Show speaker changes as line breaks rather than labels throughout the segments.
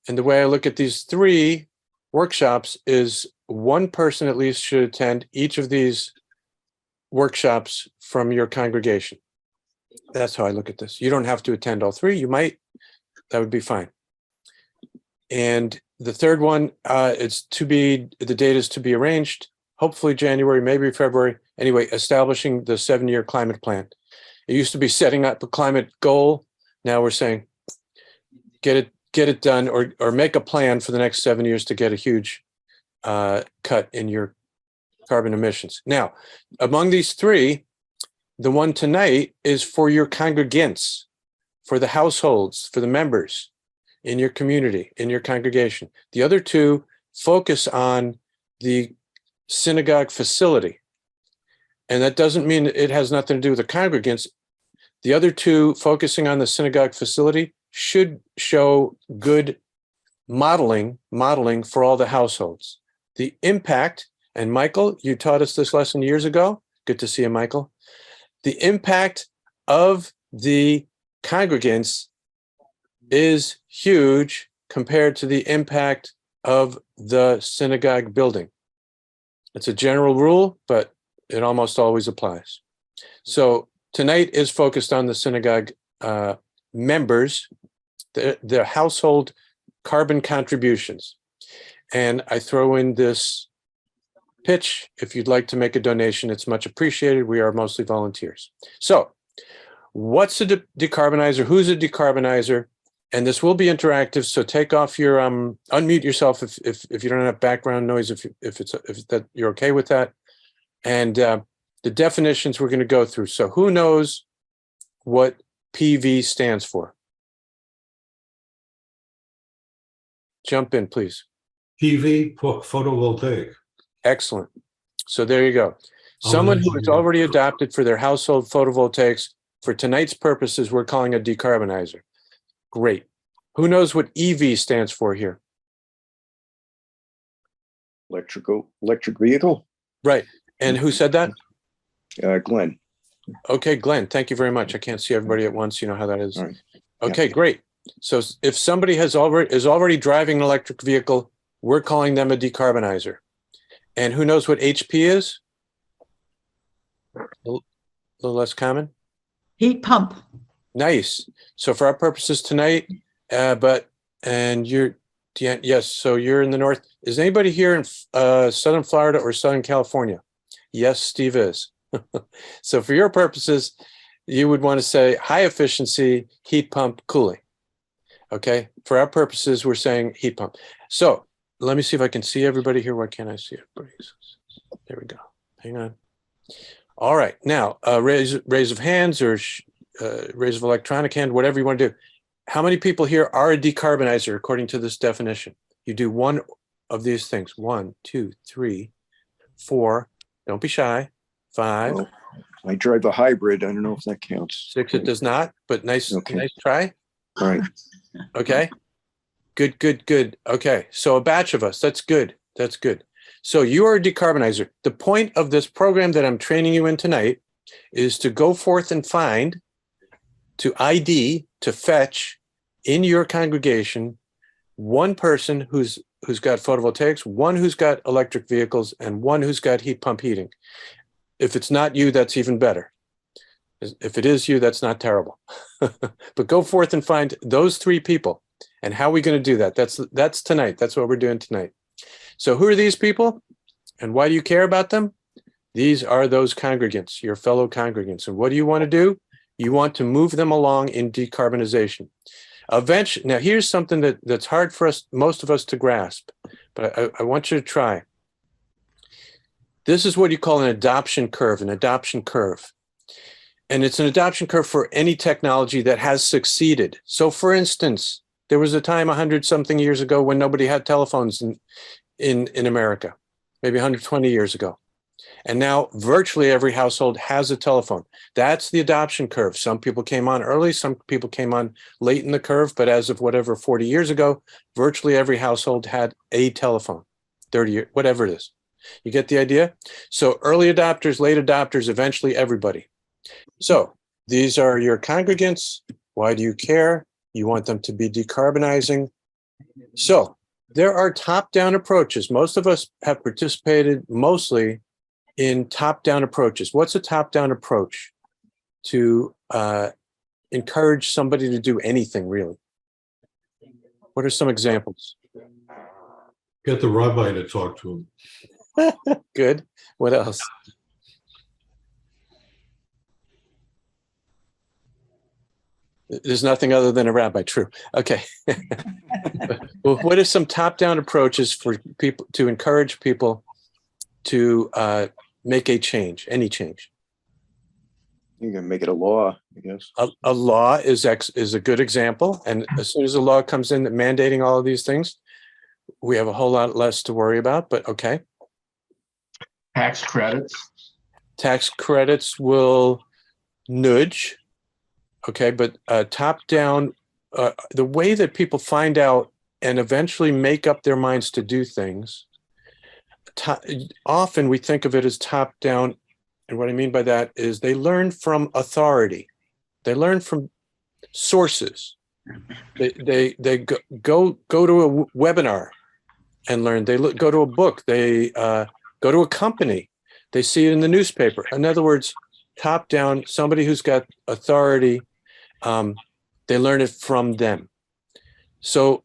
And the way I look at these 3 workshops is one person at least should attend each of these workshops from your congregation. That's how I look at this. You don't have to attend all 3. You might. That would be fine. And the third one, the date is to be arranged, hopefully January, maybe February. Anyway, establishing the 7-year climate plan. It used to be setting up a climate goal. Now we're saying, get it done, or make a plan for the next 7 years to get a huge cut in your carbon emissions. Now, among these 3, the one tonight is for your congregants, for the households, for the members in your community, in your congregation. The other 2 focus on the synagogue facility. And that doesn't mean it has nothing to do with the congregants. The other 2 focusing on the synagogue facility should show good modeling for all the households. The impact, and Michael, you taught us this lesson years ago. Good to see you, Michael. The impact of the congregants is huge compared to the impact of the synagogue building. It's a general rule, but it almost always applies. So tonight is focused on the synagogue members, the household carbon contributions. And I throw in this pitch. If you'd like to make a donation, it's much appreciated. We are mostly volunteers. So what's a decarbonizer? Who's a decarbonizer? And this will be interactive. So take off your, unmute yourself if you don't have background noise, if that you're okay with that. And the definitions we're going to go through. So who knows what PV stands for? Jump in, please.
PV, photovoltaic.
Excellent. So there you go. Someone who has already adopted for their household photovoltaics, for tonight's purposes, we're calling a decarbonizer. Great. Who knows what EV stands for here?
Electric vehicle.
Right. And who said that?
Glenn.
Okay, Glenn, thank you very much. I can't see everybody at once. You know how that is.
All right.
Okay,
Yeah.
Great. So if somebody is already driving an electric vehicle, we're calling them a decarbonizer. And who knows what HP is? A little less common.
Heat pump.
Nice. So for our purposes tonight, yes, so you're in the north. Is anybody here in Southern Florida or Southern California? Yes, Steve is. So for your purposes, you would want to say high efficiency heat pump cooling. Okay. For our purposes, we're saying heat pump. So let me see if I can see everybody here. Why can't I see everybody? There we go. Hang on. All right. Now, raise of hands or raise of electronic hand, whatever you want to do. How many people here are a decarbonizer according to this definition? You do one of these things. 1, 2, 3, 4. Don't be shy. 5.
Well, I drive a hybrid. I don't know if that counts.
6. It does not, but nice,
Okay.
nice try.
All right.
Okay. Good. Okay. So a batch of us. That's good. That's good. So you are a decarbonizer. The point of this program that I'm training you in tonight is to go forth and find, to ID, to fetch in your congregation one person who's got photovoltaics, one who's got electric vehicles, and one who's got heat pump heating. If it's not you, that's even better. If it is you, that's not terrible. But go forth and find those 3 people. And how are we going to do that? That's tonight. That's what we're doing tonight. So who are these people? And why do you care about them? These are those congregants, your fellow congregants. And what do you want to do? You want to move them along in decarbonization. Eventually, now here's something that's hard for us, most of us, to grasp, but I want you to try. This is what you call an adoption curve. And it's an adoption curve for any technology that has succeeded. So for instance, there was a time 100-something years ago when nobody had telephones in America, maybe 120 years ago. And now virtually every household has a telephone. That's the adoption curve. Some people came on early, some people came on late in the curve, but as of whatever, 40 years ago, virtually every household had a telephone, 30 years, whatever it is. You get the idea? So early adopters, late adopters, eventually everybody. So these are your congregants. Why do you care? You want them to be decarbonizing. So there are top-down approaches. Most of us have participated mostly in top-down approaches. What's a top-down approach to encourage somebody to do anything, really? What are some examples?
Get the rabbi to talk to him.
Good. What else? There's nothing other than a rabbi. True. Okay. Well, what are some top-down approaches for people to encourage people to make a change, any change?
You can make it a law, I guess.
A law is a good example. And as soon as a law comes in mandating all of these things, we have a whole lot less to worry about, but okay.
Tax credits.
Tax credits will nudge. Okay, but top down, the way that people find out and eventually make up their minds to do things, often we think of it as top down. And what I mean by that is they learn from authority. They learn from sources. They go to a webinar and learn. They go to a book. They go to a company. They see it in the newspaper. In other words, top down, somebody who's got authority, they learn it from them. So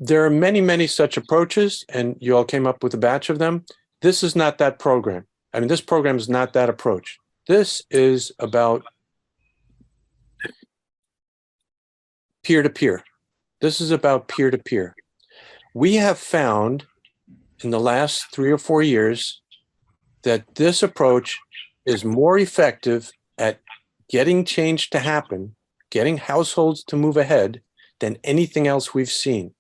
there are many, many such approaches, and you all came up with a batch of them. This is not that program. I mean, this program is not that approach. This is about peer-to-peer. This is about peer-to-peer. We have found in the last 3 or 4 years that this approach is more effective at getting change to happen, getting households to move ahead than anything else we've seen.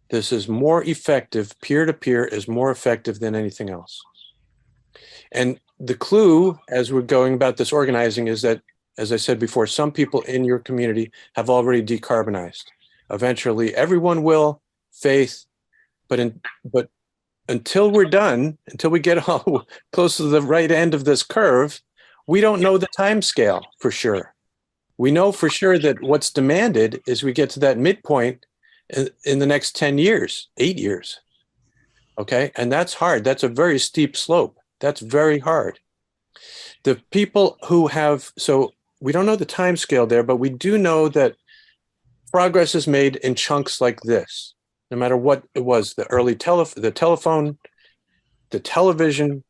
This is more effective. Peer-to-peer is more effective than anything else. And the clue, as we're going about this organizing, is that, as I said before, some people in your community have already decarbonized. Eventually, everyone will, faith, but until we're done, until we get all close to the right end of this curve, we don't know the time scale for sure. We know for sure that what's demanded is we get to that midpoint in the next 10 years, 8 years. Okay, and that's hard. That's a very steep slope. That's very hard. The people who have, so we don't know the time scale there, but we do know that progress is made in chunks like this. No matter what it was, the early the telephone, the television,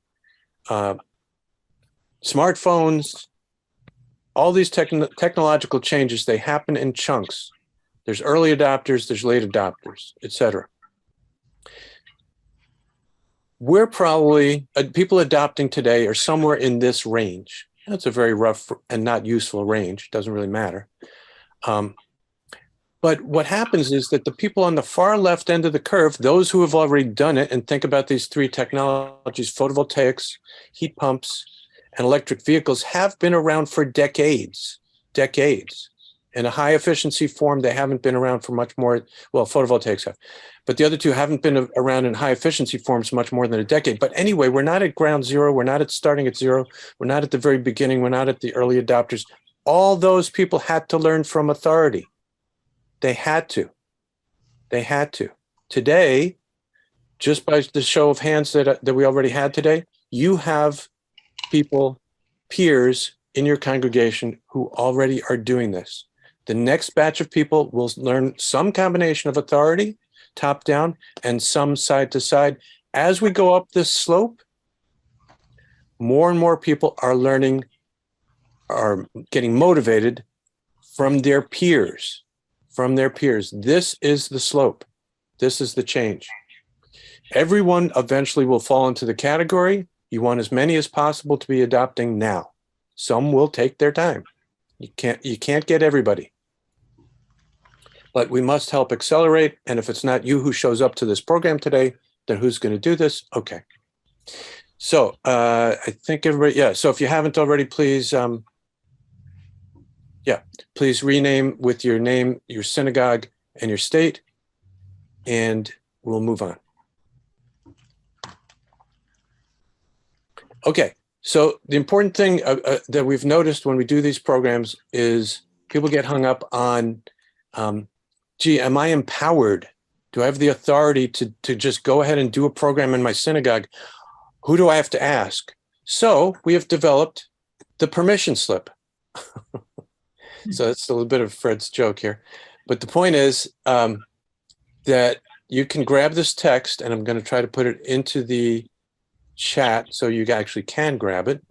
smartphones, all these technological changes, they happen in chunks. There's early adopters, there's late adopters, etc. We're probably, people adopting today are somewhere in this range. That's a very rough and not useful range. Doesn't really matter. But what happens is that the people on the far left end of the curve, those who have already done it, and think about these 3 technologies, photovoltaics, heat pumps, and electric vehicles, have been around for decades. In a high efficiency form, they haven't been around for much more, well, photovoltaics have, but the other 2 haven't been around in high efficiency forms much more than a decade. But anyway, we're not at ground zero. We're not at starting at zero. We're not at the very beginning. We're not at the early adopters. All those people had to learn from authority. They had to. Today, just by the show of hands that we already had today, you have people, peers in your congregation who already are doing this. The next batch of people will learn some combination of authority, top down, and some side to side. As we go up this slope, more and more people are learning, are getting motivated from their peers. This is the slope. This is the change. Everyone eventually will fall into the category. You want as many as possible to be adopting now. Some will take their time. You can't get everybody. But we must help accelerate. And if it's not you who shows up to this program today, then who's going to do this? Okay. So I think everybody, yeah. So if you haven't already, please, please rename with your name, your synagogue, and your state, and we'll move on. Okay. So the important thing that we've noticed when we do these programs is people get hung up on gee, am I empowered? Do I have the authority to just go ahead and do a program in my synagogue? Who do I have to ask? So we have developed the permission slip. So that's a little bit of Fred's joke here. But the point is that you can grab this text, and I'm going to try to put it into the chat so you actually can grab it.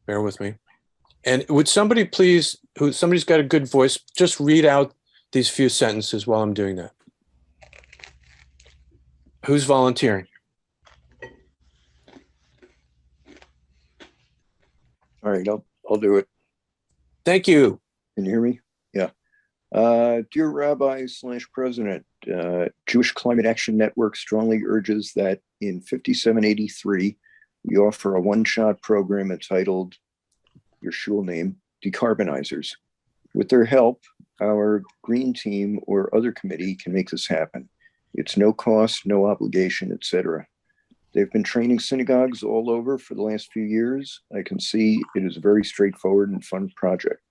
Bear with me. And would somebody please, somebody's got a good voice, just read out these few sentences while I'm doing that. Who's volunteering?
All right, I'll do it.
Thank you.
Can you hear me? Yeah. Dear Rabbi / President, Jewish Climate Action Network strongly urges that in 5783, we offer a one-shot program entitled, your shul name, Decarbonizers. With their help, our green team or other committee can make this happen. It's no cost, no obligation, etc. They've been training synagogues all over for the last few years. I can see it is a very straightforward and fun project.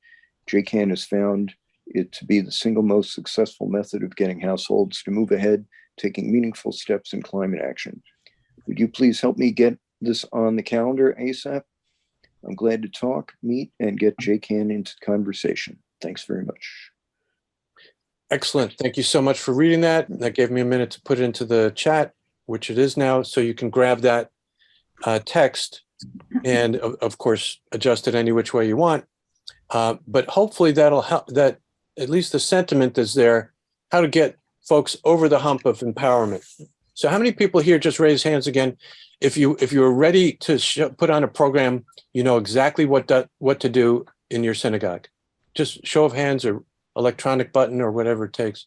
JCAN has found it to be the single most successful method of getting households to move ahead, taking meaningful steps in climate action. Would you please help me get this on the calendar ASAP? I'm glad to talk, meet, and get JCAN into conversation. Thanks very much.
Excellent. Thank you so much for reading that. That gave me a minute to put it into the chat, which it is now. So you can grab that text and, of course, adjust it any which way you want. But hopefully that'll help, that at least the sentiment is there, how to get folks over the hump of empowerment. So how many people here, just raise hands again, if you're ready to put on a program, you know exactly what to do in your synagogue? Just show of hands or electronic button or whatever it takes.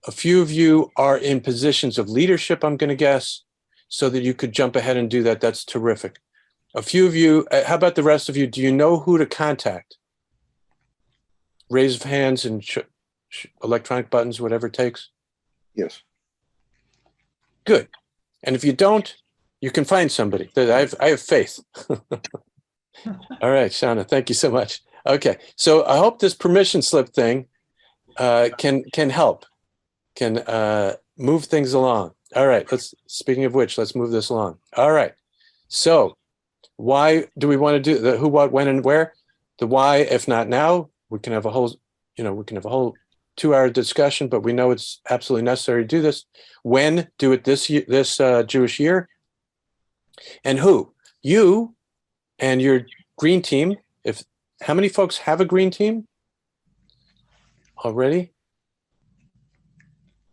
A few of you are in positions of leadership, I'm going to guess, so that you could jump ahead and do that. That's terrific. A few of you, how about the rest of you? Do you know who to contact? Raise of hands and electronic buttons, whatever it takes.
Yes.
Good. And if you don't, you can find somebody. I have faith. All right, Shauna, thank you so much. Okay, so I hope this permission slip thing can help, can move things along. All right, speaking of which, let's move this along. All right, so why do we want to do the who, what, when, and where? The why, if not now, we can have a whole, we can have a whole 2-hour discussion, but we know it's absolutely necessary to do this. When? Do it this year, this Jewish year. And who? You and your green team. How many folks have a green team already?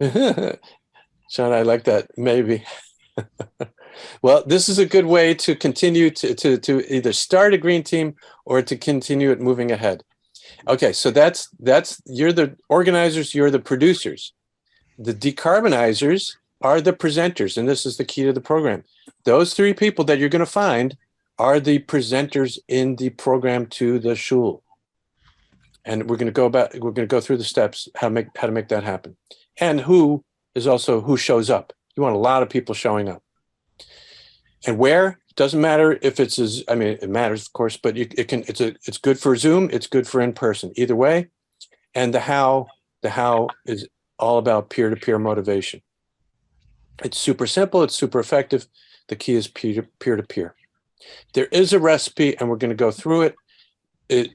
Sean, I like that. Maybe. Well, this is a good way to continue to either start a green team or to continue it moving ahead. Okay, so that's you're the organizers, you're the producers. The decarbonizers are the presenters, and this is the key to the program. Those 3 people that you're going to find are the presenters in the program to the shul. And we're going to go through the steps, how to make that happen. And who is also who shows up. You want a lot of people showing up. And where? Doesn't matter if it's it matters, of course, but it's good for Zoom, it's good for in person, either way. And the how is all about peer-to-peer motivation. It's super simple, it's super effective. The key is peer-to-peer. There is a recipe, and we're going to go through it.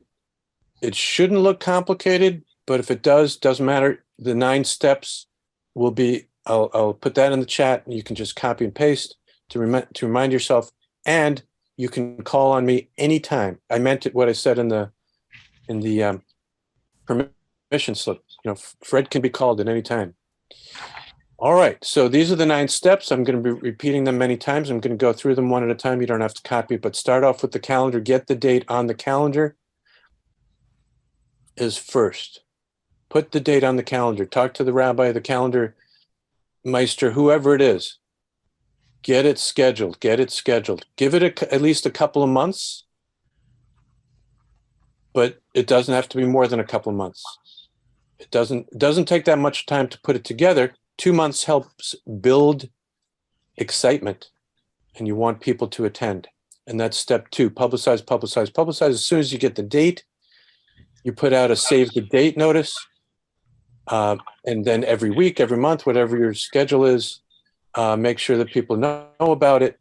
It shouldn't look complicated, but if it doesn't matter. The 9 steps will be, I'll put that in the chat, and you can just copy and paste to remind yourself, and you can call on me anytime. I meant it what I said in the permission slip. Fred can be called at any time. All right, so these are the 9 steps. I'm going to be repeating them many times. I'm going to go through them one at a time. You don't have to copy, but start off with the calendar. Get the date on the calendar is first. Put the date on the calendar. Talk to the rabbi, the calendar meister, whoever it is. Get it scheduled. Get it scheduled. Give it at least a couple of months, but it doesn't have to be more than a couple of months. It doesn't take that much time to put it together. 2 months helps build excitement, and you want people to attend. And that's step 2, publicize. As soon as you get the date, you put out a save the date notice. And then every week, every month, whatever your schedule is, make sure that people know about it.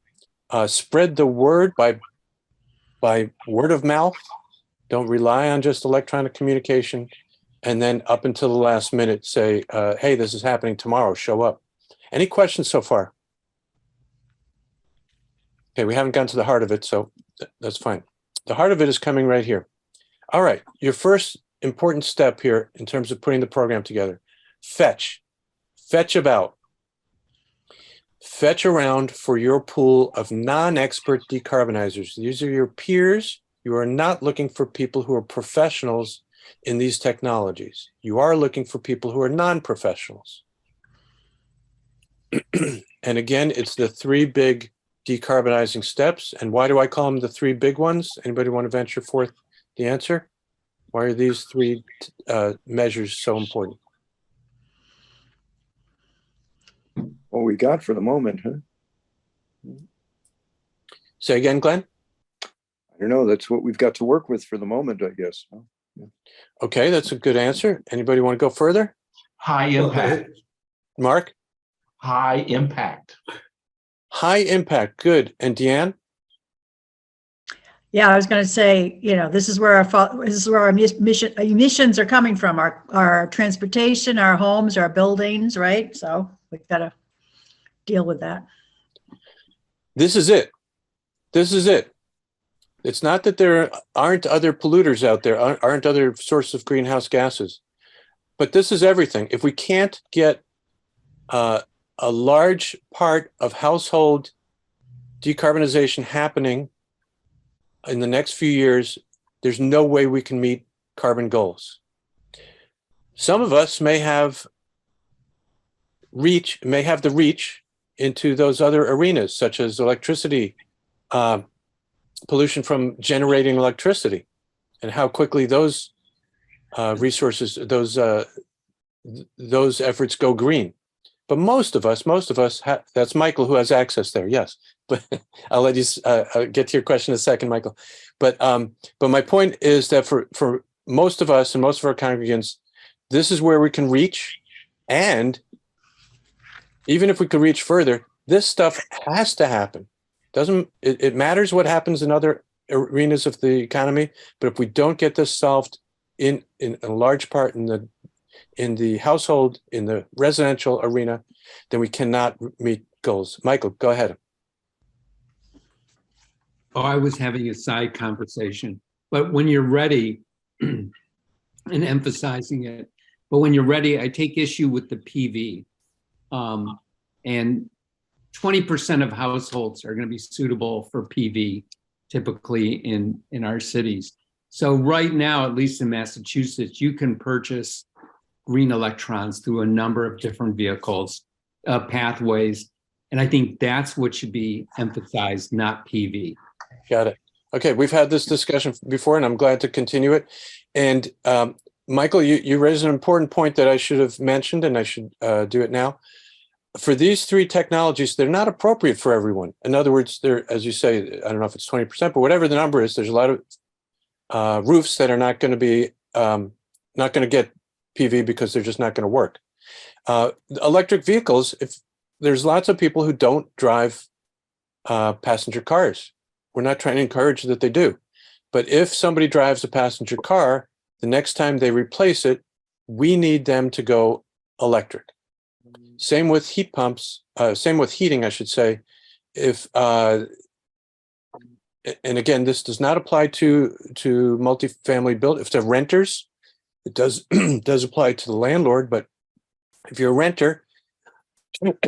Spread the word by word of mouth. Don't rely on just electronic communication. And then up until the last minute, say, hey, this is happening tomorrow, show up. Any questions so far? Okay, we haven't gotten to the heart of it, so that's fine. The heart of it is coming right here. All right, your first important step here in terms of putting the program together. Fetch. Fetch about. Fetch around for your pool of non-expert decarbonizers. These are your peers. You are not looking for people who are professionals in these technologies. You are looking for people who are non-professionals. And again, it's the three big decarbonizing steps. And why do I call them the three big ones? Anybody want to venture forth the answer? Why are these three measures so important?
What we got for the moment, huh?
Say again, Glenn?
I don't know. That's what we've got to work with for the moment, I guess. Huh? Yeah.
Okay, that's a good answer. Anybody want to go further?
High impact.
Mark?
High impact.
High impact, good. And Deanne?
Yeah, I was going to say, this is where our emissions are coming from, our transportation, our homes, our buildings, right? So we've got to deal with that.
This is it. This is it. It's not that there aren't other polluters out there, aren't other sources of greenhouse gases, but this is everything. If we can't get a large part of household decarbonization happening in the next few years, there's no way we can meet carbon goals. Some of us may have the reach into those other arenas, such as electricity, pollution from generating electricity, and how quickly those resources, those efforts go green. But most of us, that's Michael who has access there. Yes, but I'll let you I'll get to your question in a second, Michael. But my point is that for most of us and most of our congregants, this is where we can reach. And even if we could reach further, this stuff has to happen. It matters what happens in other arenas of the economy, but if we don't get this solved in a large part in the household, in the residential arena, then we cannot meet goals. Michael, go ahead.
Oh, I was having a side conversation, but when you're ready, and emphasizing it, but when you're ready, I take issue with the PV. And 20% of households are going to be suitable for PV, typically in our cities. So right now, at least in Massachusetts, you can purchase green electrons through a number of different vehicles, pathways. And I think that's what should be emphasized, not PV.
Got it. Okay, we've had this discussion before, and I'm glad to continue it. And Michael, you raised an important point that I should have mentioned, and I should do it now. For these three technologies, they're not appropriate for everyone. In other words, they're, as you say, I don't know if it's 20%, but whatever the number is, there's a lot of roofs that are not going to be, not going to get PV because they're just not going to work. Electric vehicles, if there's lots of people who don't drive passenger cars. We're not trying to encourage that they do. But if somebody drives a passenger car, the next time they replace it, we need them to go electric. Same with heat pumps, same with heating, I should say. If and again, this does not apply to multifamily build. If they're renters, it does apply to the landlord. But if you're a renter,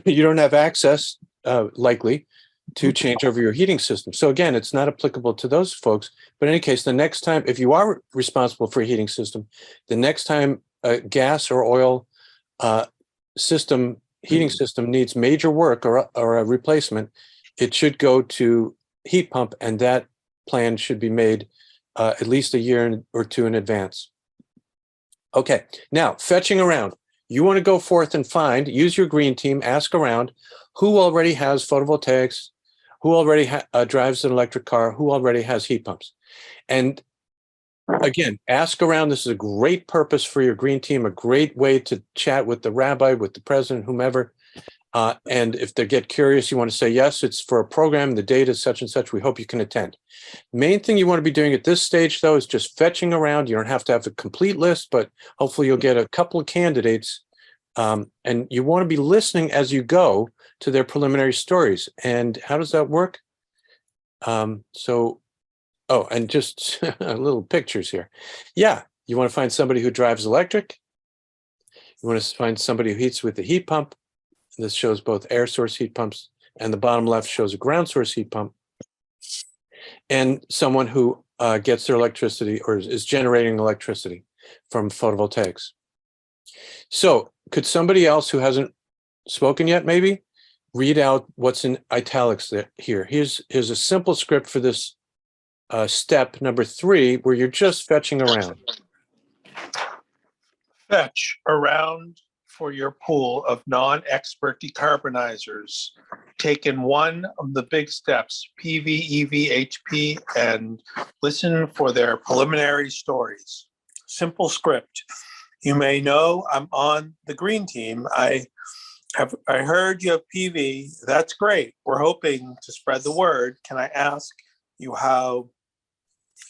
you don't have access, likely, to change over your heating system. So again, it's not applicable to those folks. But in any case, the next time, if you are responsible for a heating system, the next time a gas or oil heating system needs major work or a replacement, it should go to heat pump, and that plan should be made at least a year or two in advance. Okay, now fetching around. You want to go forth and use your green team, ask around who already has photovoltaics, who already drives an electric car, who already has heat pumps. And again, ask around. This is a great purpose for your green team, a great way to chat with the rabbi, with the president, whomever. And if they get curious, you want to say, yes, it's for a program, the date is such and such, we hope you can attend. Main thing you want to be doing at this stage, though, is just fetching around. You don't have to have a complete list, but hopefully you'll get a couple of candidates. And you want to be listening as you go to their preliminary stories. And how does that work? And just little pictures here. Yeah, you want to find somebody who drives electric. You want to find somebody who heats with a heat pump. This shows both air source heat pumps, and the bottom left shows a ground source heat pump. And someone who gets their electricity or is generating electricity from photovoltaics. So could somebody else who hasn't spoken yet maybe read out what's in italics here? Here's a simple script for this step number 3, where you're just fetching around.
Fetch around for your pool of non-expert decarbonizers. Take in one of the big steps, PV, EV, HP, and listen for their preliminary stories. Simple script. You may know I'm on the green team. I heard you have PV. That's great. We're hoping to spread the word. Can I ask you how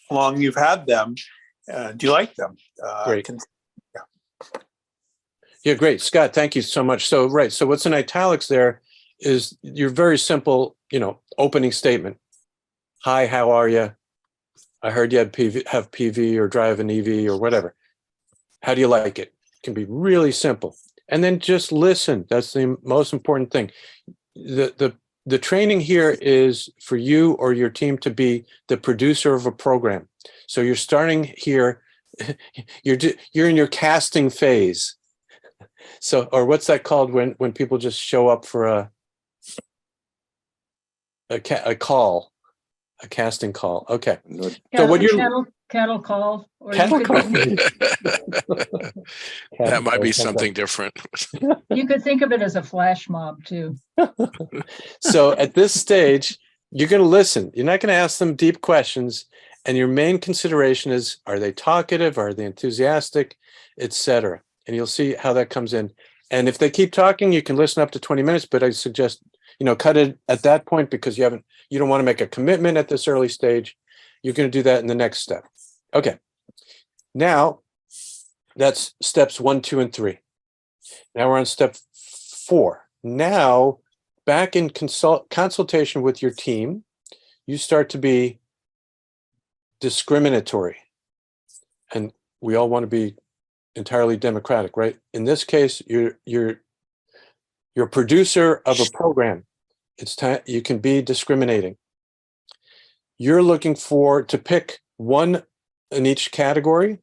long you've had them? Do you like them?
Great. Yeah, great. Scott, thank you so much. So, right. So what's in italics there is your very simple, opening statement. Hi, how are you? I heard you have PV or drive an EV or whatever. How do you like it? It can be really simple. And then just listen. That's the most important thing. The training here is for you or your team to be the producer of a program. So you're starting here. You're in your casting phase. So, or what's that called when people just show up for a casting call? Okay. So what you're
Cattle call. Or
cattle call.
That might be something different.
You could think of it as a flash mob too.
So at this stage, you're going to listen. You're not going to ask them deep questions. And your main consideration is, are they talkative? Are they enthusiastic, etc.? And you'll see how that comes in. And if they keep talking, you can listen up to 20 minutes, but I suggest, cut it at that point because you don't want to make a commitment at this early stage. You're going to do that in the next step. Okay. Now that's steps 1, 2, and 3. Now we're on step 4. Now back in consultation with your team, you start to be discriminatory. And we all want to be entirely democratic, right? In this case, you're a producer of a program. It's time you can be discriminating. You're looking to pick one in each category.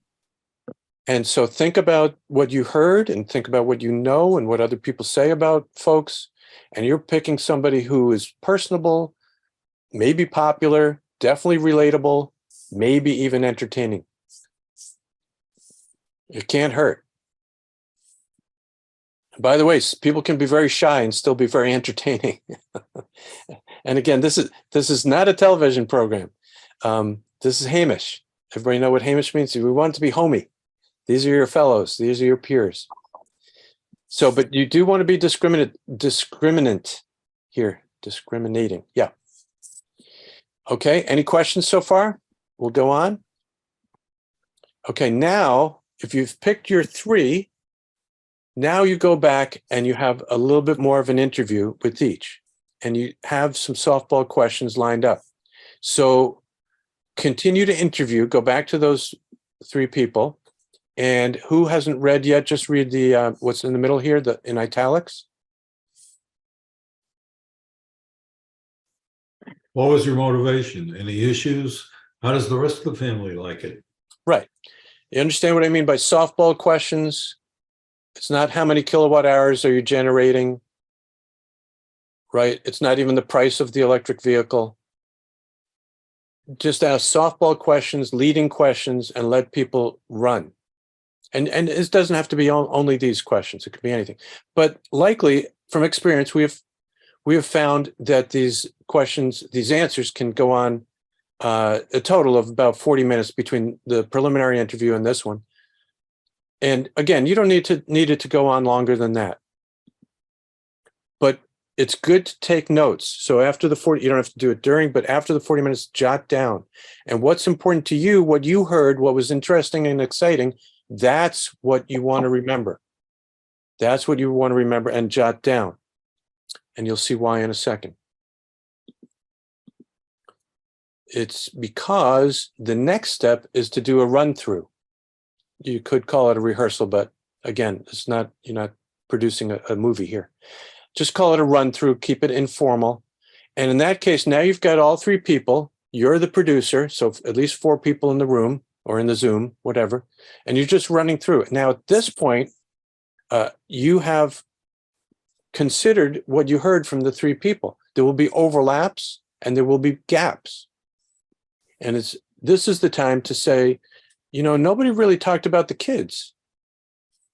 And so think about what you heard and think about what you know and what other people say about folks. And you're picking somebody who is personable, maybe popular, definitely relatable, maybe even entertaining. It can't hurt. By the way, people can be very shy and still be very entertaining. And again, this is not a television program. This is Hamish. Everybody know what Hamish means? We want it to be homey. These are your fellows. These are your peers. So, but you do want to be discriminant here. Discriminating. Yeah. Okay. Any questions so far? We'll go on. Okay. Now, if you've picked your 3, now you go back and you have a little bit more of an interview with each, and you have some softball questions lined up. So continue to interview, go back to those 3 people, and who hasn't read yet, just read the what's in the middle here, in italics.
What was your motivation? Any issues? How does the rest of the family like it?
Right. You understand what I mean by softball questions? It's not how many kilowatt hours are you generating, right? It's not even the price of the electric vehicle. Just ask softball questions, leading questions, and let people run. And it doesn't have to be only these questions. It could be anything. But likely, from experience, we have found that these questions, these answers can go on a total of about 40 minutes between the preliminary interview and this one. And again, you don't need it to go on longer than that. But it's good to take notes. So after the 40, you don't have to do it during, but after the 40 minutes, jot down. And what's important to you, what you heard, what was interesting and exciting, that's what you want to remember. That's what you want to remember and jot down. And you'll see why in a second. It's because the next step is to do a run through. You could call it a rehearsal, but again, it's not, you're not producing a movie here. Just call it a run through, keep it informal. And in that case, now you've got all three people, you're the producer, so at least 4 people in the room or in the Zoom, whatever, and you're just running through it. Now at this point, you have considered what you heard from the 3 people. There will be overlaps and there will be gaps. And this is the time to say, nobody really talked about the kids.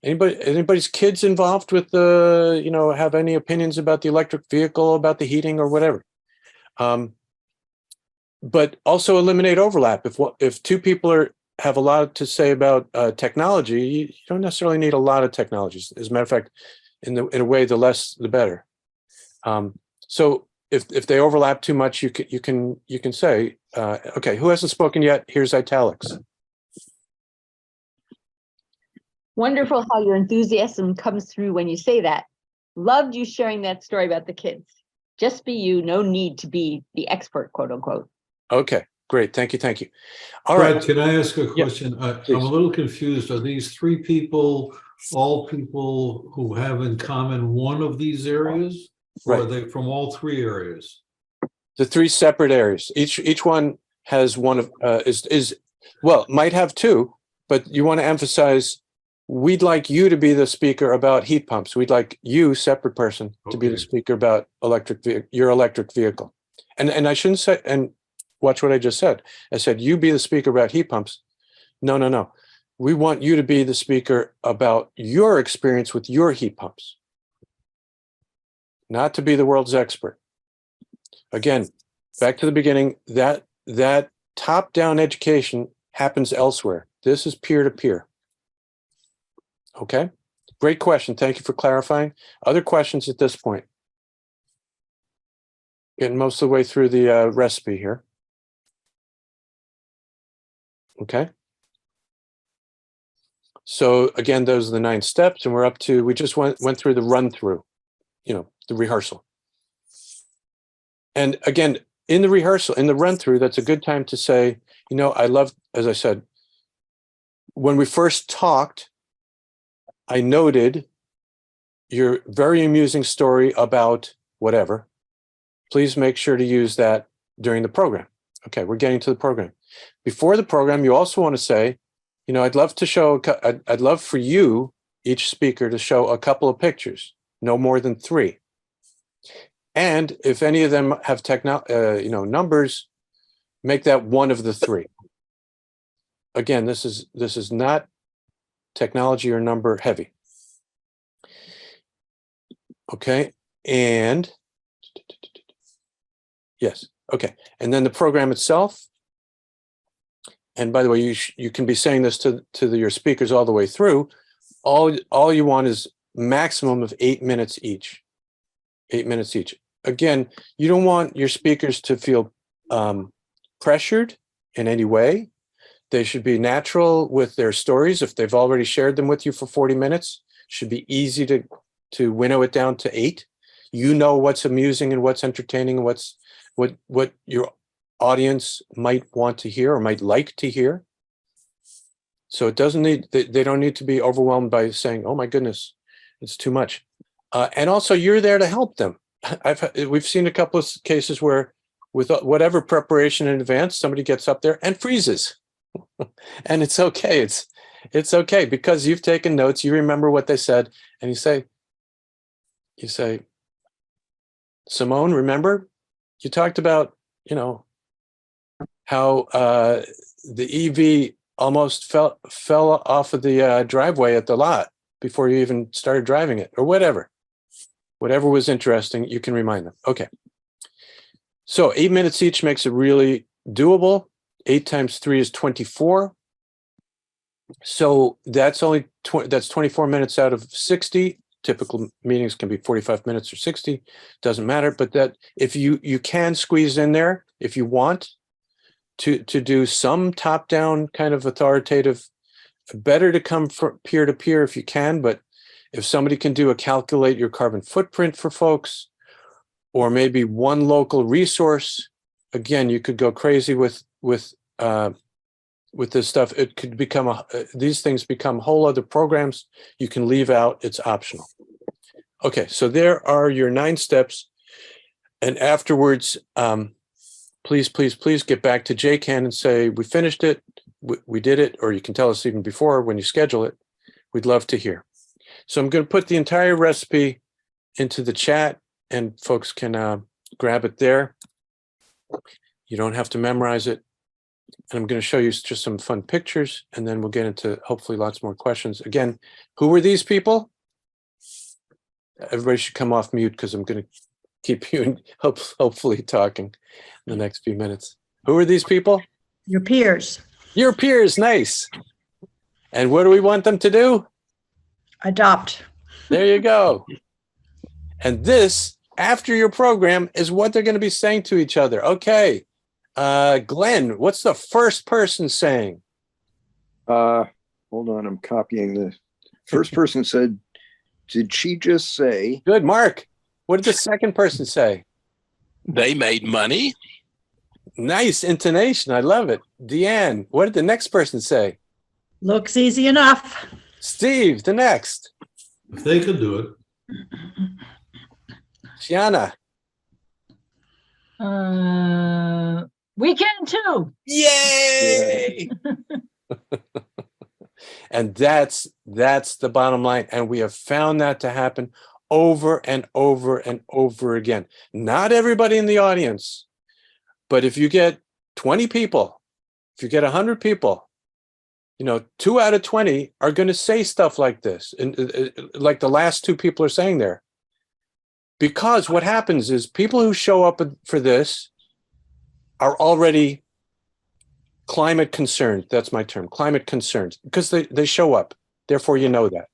Anybody's kids involved with the, have any opinions about the electric vehicle, about the heating or whatever. But also eliminate overlap. If 2 people have a lot to say about technology, you don't necessarily need a lot of technologies. As a matter of fact, in a way, the less, the better. So if they overlap too much, you can say, okay, who hasn't spoken yet? Here's italics.
Wonderful how your enthusiasm comes through when you say that. Loved you sharing that story about the kids. Just be you, no need to be the expert, quote unquote.
Okay, great. Thank you. All
Brad,
right.
can I ask a
Yeah,
question? I'm
please.
a little confused. Are these 3 people all people who have in common one of these areas? Or are
Right.
they from all 3 areas?
The 3 separate areas. Each one has one of might have 2, but you want to emphasize, we'd like you to be the speaker about heat pumps. We'd like you, separate person, to be the
Okay.
speaker about your electric vehicle. And I shouldn't say, and watch what I just said. I said, you be the speaker about heat pumps. No. We want you to be the speaker about your experience with your heat pumps. Not to be the world's expert. Again, back to the beginning, that top-down education happens elsewhere. This is peer-to-peer. Okay, great question. Thank you for clarifying. Other questions at this point? Getting most of the way through the recipe here. Okay. So again, those are the 9 steps, and we're up to, we just went through the run through, the rehearsal. And again, in the rehearsal, in the run through, that's a good time to say, I love, as I said, when we first talked, I noted your very amusing story about whatever. Please make sure to use that during the program. Okay, we're getting to the program. Before the program, you also want to say, I'd love for you, each speaker, to show a couple of pictures, no more than 3. And if any of them have numbers, make that one of the 3. Again, this is not technology or number heavy. Okay, and yes, okay. And then the program itself. And by the way, you can be saying this to your speakers all the way through. All you want is maximum of 8 minutes each. 8 minutes each. Again, you don't want your speakers to feel pressured in any way. They should be natural with their stories. If they've already shared them with you for 40 minutes, it should be easy to winnow it down to 8. You know what's amusing and what's entertaining and what your audience might want to hear or might like to hear. So it doesn't need, they don't need to be overwhelmed by saying, oh my goodness, it's too much. And also you're there to help them. We've seen a couple of cases where with whatever preparation in advance, somebody gets up there and freezes. And it's okay. It's okay because you've taken notes, you remember what they said, and you say, Simone, remember you talked about, how the EV almost fell off of the driveway at the lot before you even started driving it, or whatever was interesting, you can remind them. Okay. So 8 minutes each makes it really doable. 8 times 3 is 24. So that's only that's 24 minutes out of 60. Typical meetings can be 45 minutes or 60, doesn't matter. But that if you can squeeze in there, if you want to do some top-down kind of authoritative, better to come from peer-to-peer if you can, but if somebody can do a calculate your carbon footprint for folks, or maybe one local resource, again, you could go crazy with this stuff. It could become these things become whole other programs you can leave out. It's optional. Okay, so there are your 9 steps. And afterwards, please get back to JCAN and say, we finished it, we did it, or you can tell us even before when you schedule it. We'd love to hear. So I'm going to put the entire recipe into the chat and folks can grab it there. You don't have to memorize it. And I'm going to show you just some fun pictures, and then we'll get into hopefully lots more questions. Again, who were these people? Everybody should come off mute because I'm going to keep you hopefully talking in the next few minutes. Who are these people?
Your peers.
Your peers, nice. And what do we want them to do?
Adopt.
There you go. And this, after your program, is what they're going to be saying to each other. Okay. Glenn, what's the first person saying?
Hold on, I'm copying the first person said, did she just say?
Good, Mark. What did the second person say?
They made money.
Nice intonation. I love it. Deanne, what did the next person say?
Looks easy enough.
Steve, the next.
If they could do it.
Shiana.
We can too.
Yay! And that's the bottom line. And we have found that to happen over and over and over again. Not everybody in the audience, but if you get 20 people, if you get 100 people, 2 out of 20 are going to say stuff like this, and like the last 2 people are saying there. Because what happens is people who show up for this are already climate concerned. That's my term, climate concerned, because they show up. Therefore, you know that.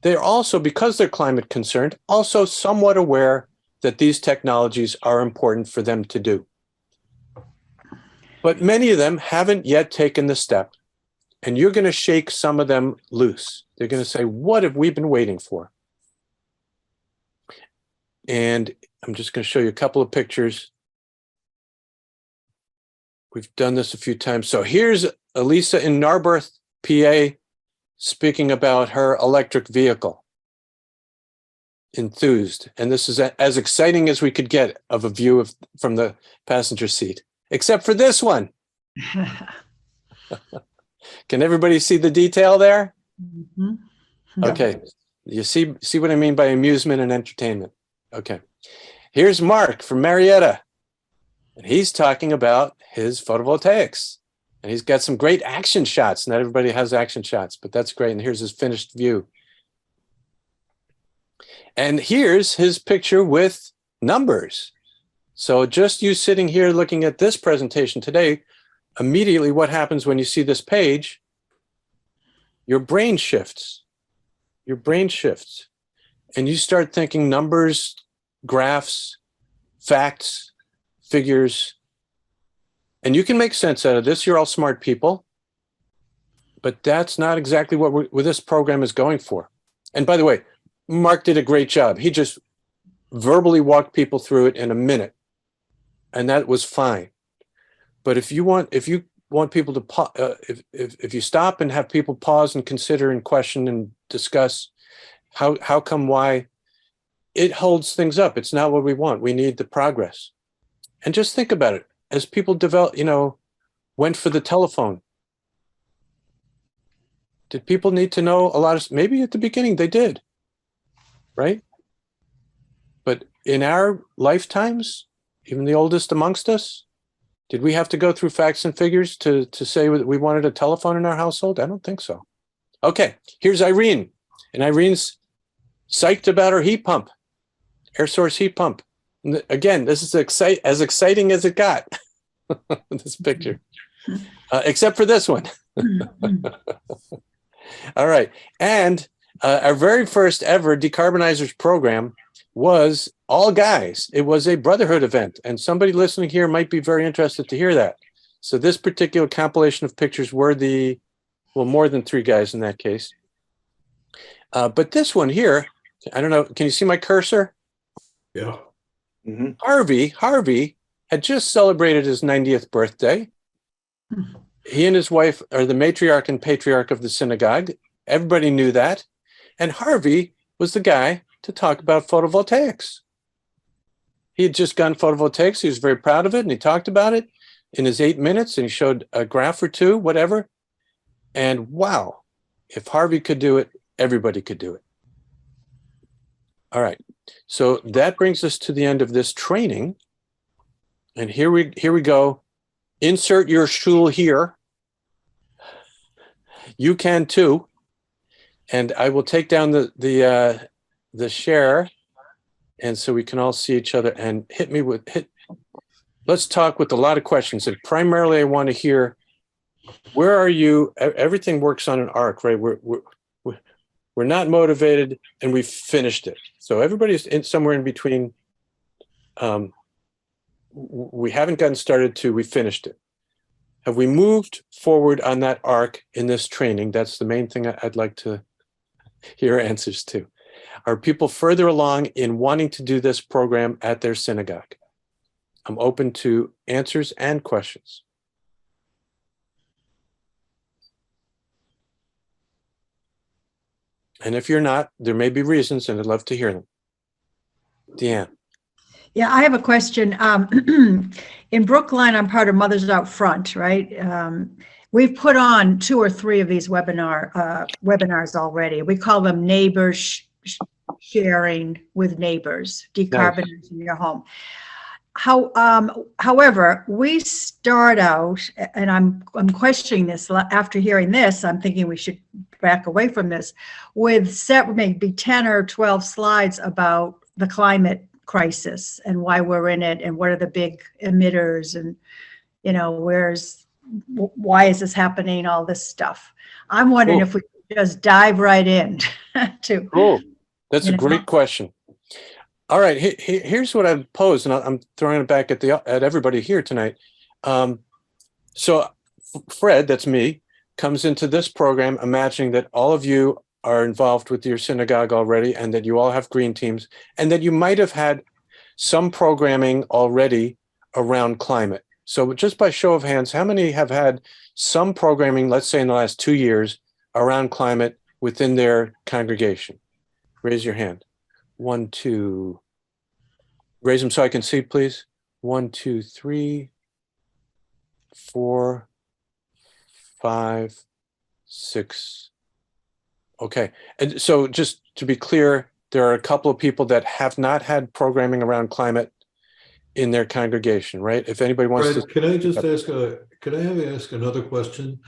They're also, because they're climate concerned, also somewhat aware that these technologies are important for them to do. But many of them haven't yet taken the step, and you're going to shake some of them loose. They're going to say, what have we been waiting for? And I'm just going to show you a couple of pictures. We've done this a few times. So here's Elisa in Narberth, PA, speaking about her electric vehicle. Enthused. And this is as exciting as we could get of a view from the passenger seat, except for this one. Can everybody see the detail there?
Mm-hmm.
Okay. You see what I mean by amusement and entertainment. Okay. Here's Mark from Marietta. And he's talking about his photovoltaics. And he's got some great action shots. Not everybody has action shots, but that's great. And here's his finished view. And here's his picture with numbers. So just you sitting here looking at this presentation today, immediately what happens when you see this page? Your brain shifts. Your brain shifts. And you start thinking numbers, graphs, facts, figures, and you can make sense out of this. You're all smart people, but that's not exactly what this program is going for. And by the way, Mark did a great job. He just verbally walked people through it in a minute, and that was fine. But if you want people to if you stop and have people pause and consider and question and discuss how come, why, it holds things up. It's not what we want. We need the progress. And just think about it. As people develop, went for the telephone. Did people need to know a lot of, maybe at the beginning they did, right? But in our lifetimes, even the oldest amongst us, did we have to go through facts and figures to say that we wanted a telephone in our household? I don't think so. Okay, here's Irene. And Irene's psyched about her heat pump, air source heat pump. And again, this is as exciting as it got. this picture, except for this one. All right. And our very first ever Decarbonizers program was all guys. It was a brotherhood event, and somebody listening here might be very interested to hear that. So this particular compilation of pictures were more than 3 guys in that case. But this one here, I don't know, can you see my cursor?
Yeah.
Mhm.
Harvey had just celebrated his 90th birthday. He and his wife are the matriarch and patriarch of the synagogue. Everybody knew that. And Harvey was the guy to talk about photovoltaics. He had just gone photovoltaics. He was very proud of it, and he talked about it in his 8 minutes, and he showed a graph or two, whatever. And wow, if Harvey could do it, everybody could do it. All right. So that brings us to the end of this training. And here we go. Insert your shul here. You can too. And I will take down the share, and so we can all see each other, and let's talk with a lot of questions. And primarily I want to hear, where are you? Everything works on an arc, right? We're not motivated and we've finished it. So everybody's somewhere in between. We haven't gotten started to we finished it. Have we moved forward on that arc in this training? That's the main thing I'd like to hear answers to. Are people further along in wanting to do this program at their synagogue? I'm open to answers and questions. And if you're not, there may be reasons, and I'd love to hear them. Deanne.
Yeah, I have a question. In Brookline, I'm part of Mothers Out Front, right? We've put on 2 or 3 of these webinars already. We call them neighbors sharing with neighbors, decarbonizing your home. However, we start out, and I'm questioning this after hearing this. I'm thinking we should back away from this, with maybe 10 or 12 slides about the climate crisis and why we're in it and what are the big emitters and, you know, why is this happening, all this stuff. I'm wondering if we could just dive right in to.
Cool. That's a great question. All right, here's what I'd pose, and I'm throwing it back at everybody here tonight. So Fred, that's me, comes into this program imagining that all of you are involved with your synagogue already, and that you all have green teams, and that you might have had some programming already around climate. So just by show of hands, how many have had some programming, let's say in the last 2 years, around climate within their congregation? Raise your hand. 1, 2. Raise them so I can see, please. 1, 2, 3, 4, 5, 6. Okay. And so just to be clear, there are a couple of people that have not had programming around climate in their congregation, right? If anybody wants
Fred,
to.
can I just ask ask another question?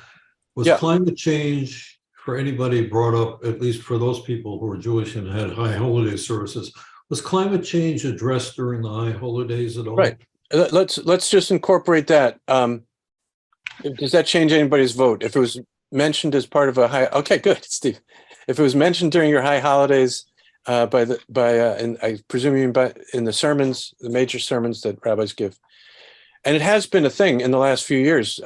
Was
Yeah.
climate change for anybody brought up, at least for those people who are Jewish and had high holiday services, was climate change addressed during the high holidays at all?
Right. Let's just incorporate that. Does that change anybody's vote? If it was mentioned as part of a high, okay, good, Steve. If it was mentioned during your high holidays, and I presume you mean in the sermons, the major sermons that rabbis give, and it has been a thing in the last few years.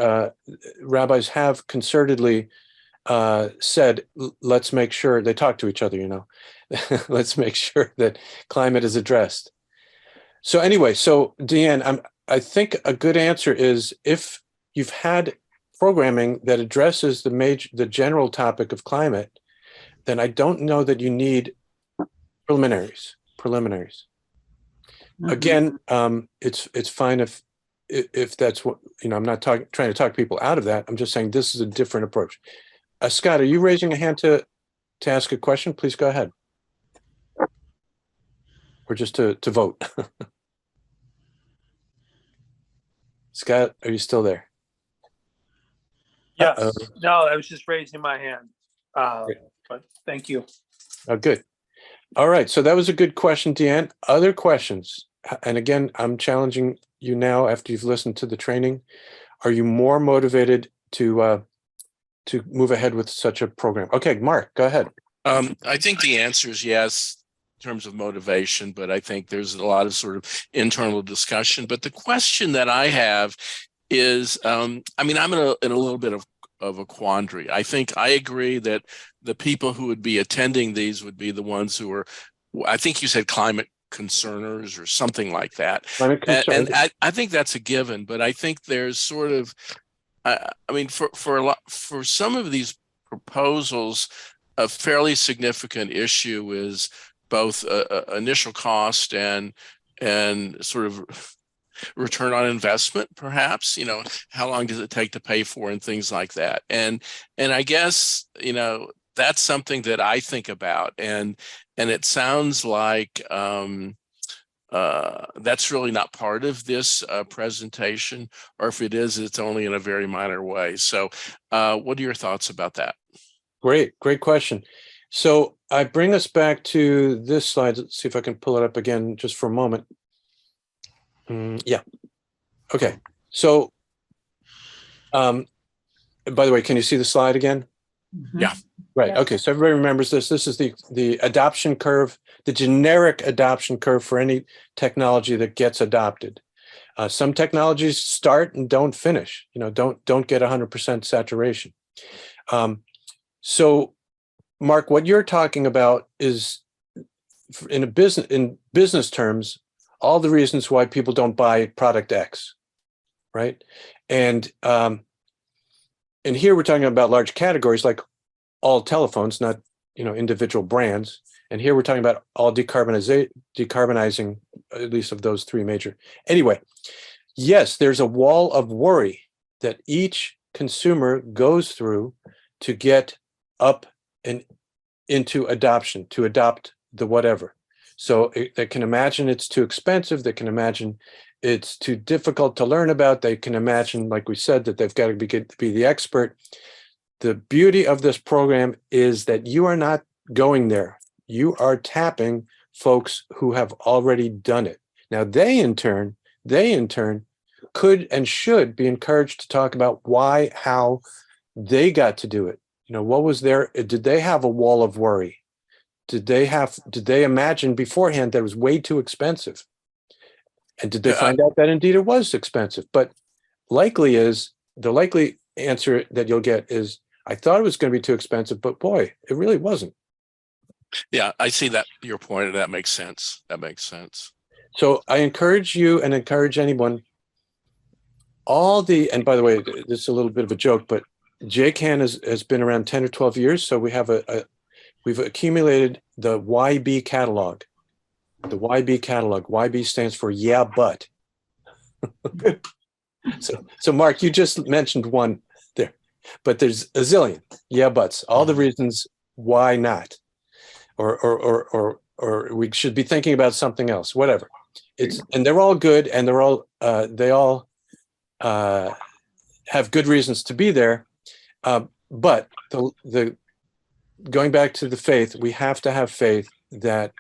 Rabbis have concertedly said, let's make sure they talk to each other. You know, let's make sure that climate is addressed. So anyway, so Deanne, I think a good answer is if you've had programming that addresses the general topic of climate, then I don't know that you need preliminaries. Mm-hmm. Again, it's fine if that's what, you know, I'm not trying to talk people out of that. I'm just saying this is a different approach. Scott, are you raising a hand to ask a question? Please go ahead. Or just to vote. Scott, are you still there?
Yes. No, I was just raising my hand. But thank you.
Oh, good. All right. So that was a good question, Deanne. Other questions? And again, I'm challenging you now after you've listened to the training? Are you more motivated to move ahead with such a program? Okay, Mark, go ahead.
I think the answer is yes in terms of motivation, but I think there's a lot of sort of internal discussion. But the question that I have is, I'm in a little bit of a quandary. I think I agree that the people who would be attending these would be the ones who are, I think you said climate concerners or something like that. And I think that's a given, but I think there's sort of, for some of these proposals, a fairly significant issue is both initial cost and sort of return on investment, perhaps. How long does it take to pay for and things like that. And I guess, that's something that I think about, and it sounds like that's really not part of this presentation, or if it is, it's only in a very minor way. So what are your thoughts about that?
Great question. So I bring us back to this slide. Let's see if I can pull it up again just for a moment. Yeah. Okay. So, by the way, can you see the slide again?
Yeah.
Right.
Yes.
Okay. So everybody remembers this. This is the adoption curve, the generic adoption curve for any technology that gets adopted. Some technologies start and don't finish. Don't get 100% saturation. So, Mark, what you're talking about is, in business terms, all the reasons why people don't buy product X, right? And here we're talking about large categories like all telephones, not individual brands. And here we're talking about all decarbonizing, at least of those three major. Anyway, yes, there's a wall of worry that each consumer goes through to get up and into adoption, to adopt the whatever. So they can imagine it's too expensive. They can imagine it's too difficult to learn about. They can imagine, like we said, that they've got to be the expert. The beauty of this program is that you are not going there. You are tapping folks who have already done it. Now, they in turn could and should be encouraged to talk about why, how they got to do it. What was did they have a wall of worry? Did they imagine beforehand that it was way too expensive? And did they find out that indeed it was expensive? But the likely answer that you'll get is, I thought it was going to be too expensive, but boy, it really wasn't.
Yeah, I see that, your point. That makes sense.
So I encourage you and encourage anyone, and by the way, this is a little bit of a joke, but JCAN has been around 10 or 12 years. So we have we've accumulated the YB catalog. The YB catalog. YB stands for yeah, but. So Mark, you just mentioned one there, but there's a zillion yeah, buts. All the reasons why not, or we should be thinking about something else. Whatever. And they're all good, and they all have good reasons to be there. But the going back to the faith, we have to have faith that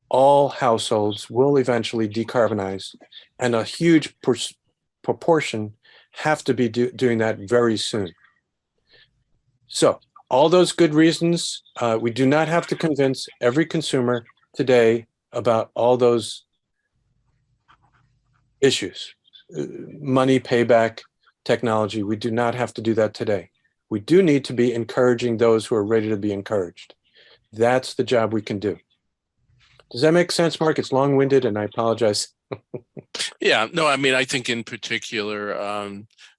all households will eventually decarbonize, and a huge proportion have to be doing that very soon. So all those good reasons, we do not have to convince every consumer today about all those issues. Money, payback, technology, we do not have to do that today. We do need to be encouraging those who are ready to be encouraged. That's the job we can do. Does that make sense, Mark? It's long-winded, and I apologize.
Yeah, no, I think in particular,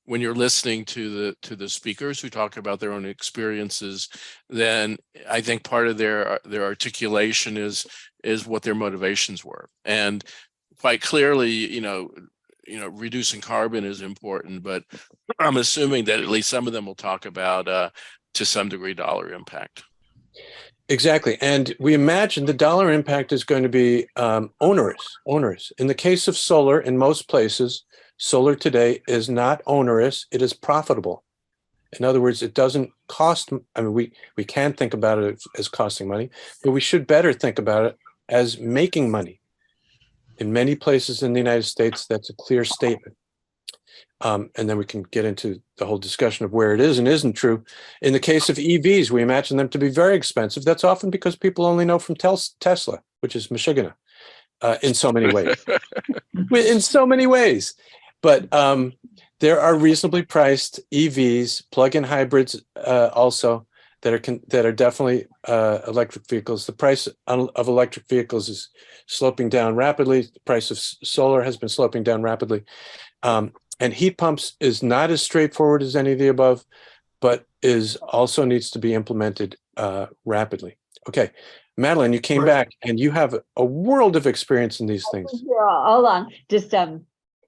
when you're listening to the speakers who talk about their own experiences, then I think part of their articulation is what their motivations were. And quite clearly, reducing carbon is important, but I'm assuming that at least some of them will talk about, to some degree, dollar impact.
Exactly. And we imagine the dollar impact is going to be onerous. In the case of solar, in most places, solar today is not onerous. It is profitable. In other words, it doesn't cost. We can think about it as costing money, but we should better think about it as making money. In many places in the United States, that's a clear statement. And then we can get into the whole discussion of where it is and isn't true. In the case of EVs, we imagine them to be very expensive. That's often because people only know from Tesla, which is Michigan, in so many ways. In so many ways. But there are reasonably priced EVs, plug-in hybrids also, that are definitely electric vehicles. The price of electric vehicles is sloping down rapidly. The price of solar has been sloping down rapidly. And heat pumps is not as straightforward as any of the above, but is also needs to be implemented rapidly. Okay, Madeline, you came back and you have a world of experience in these things.
Hold on, just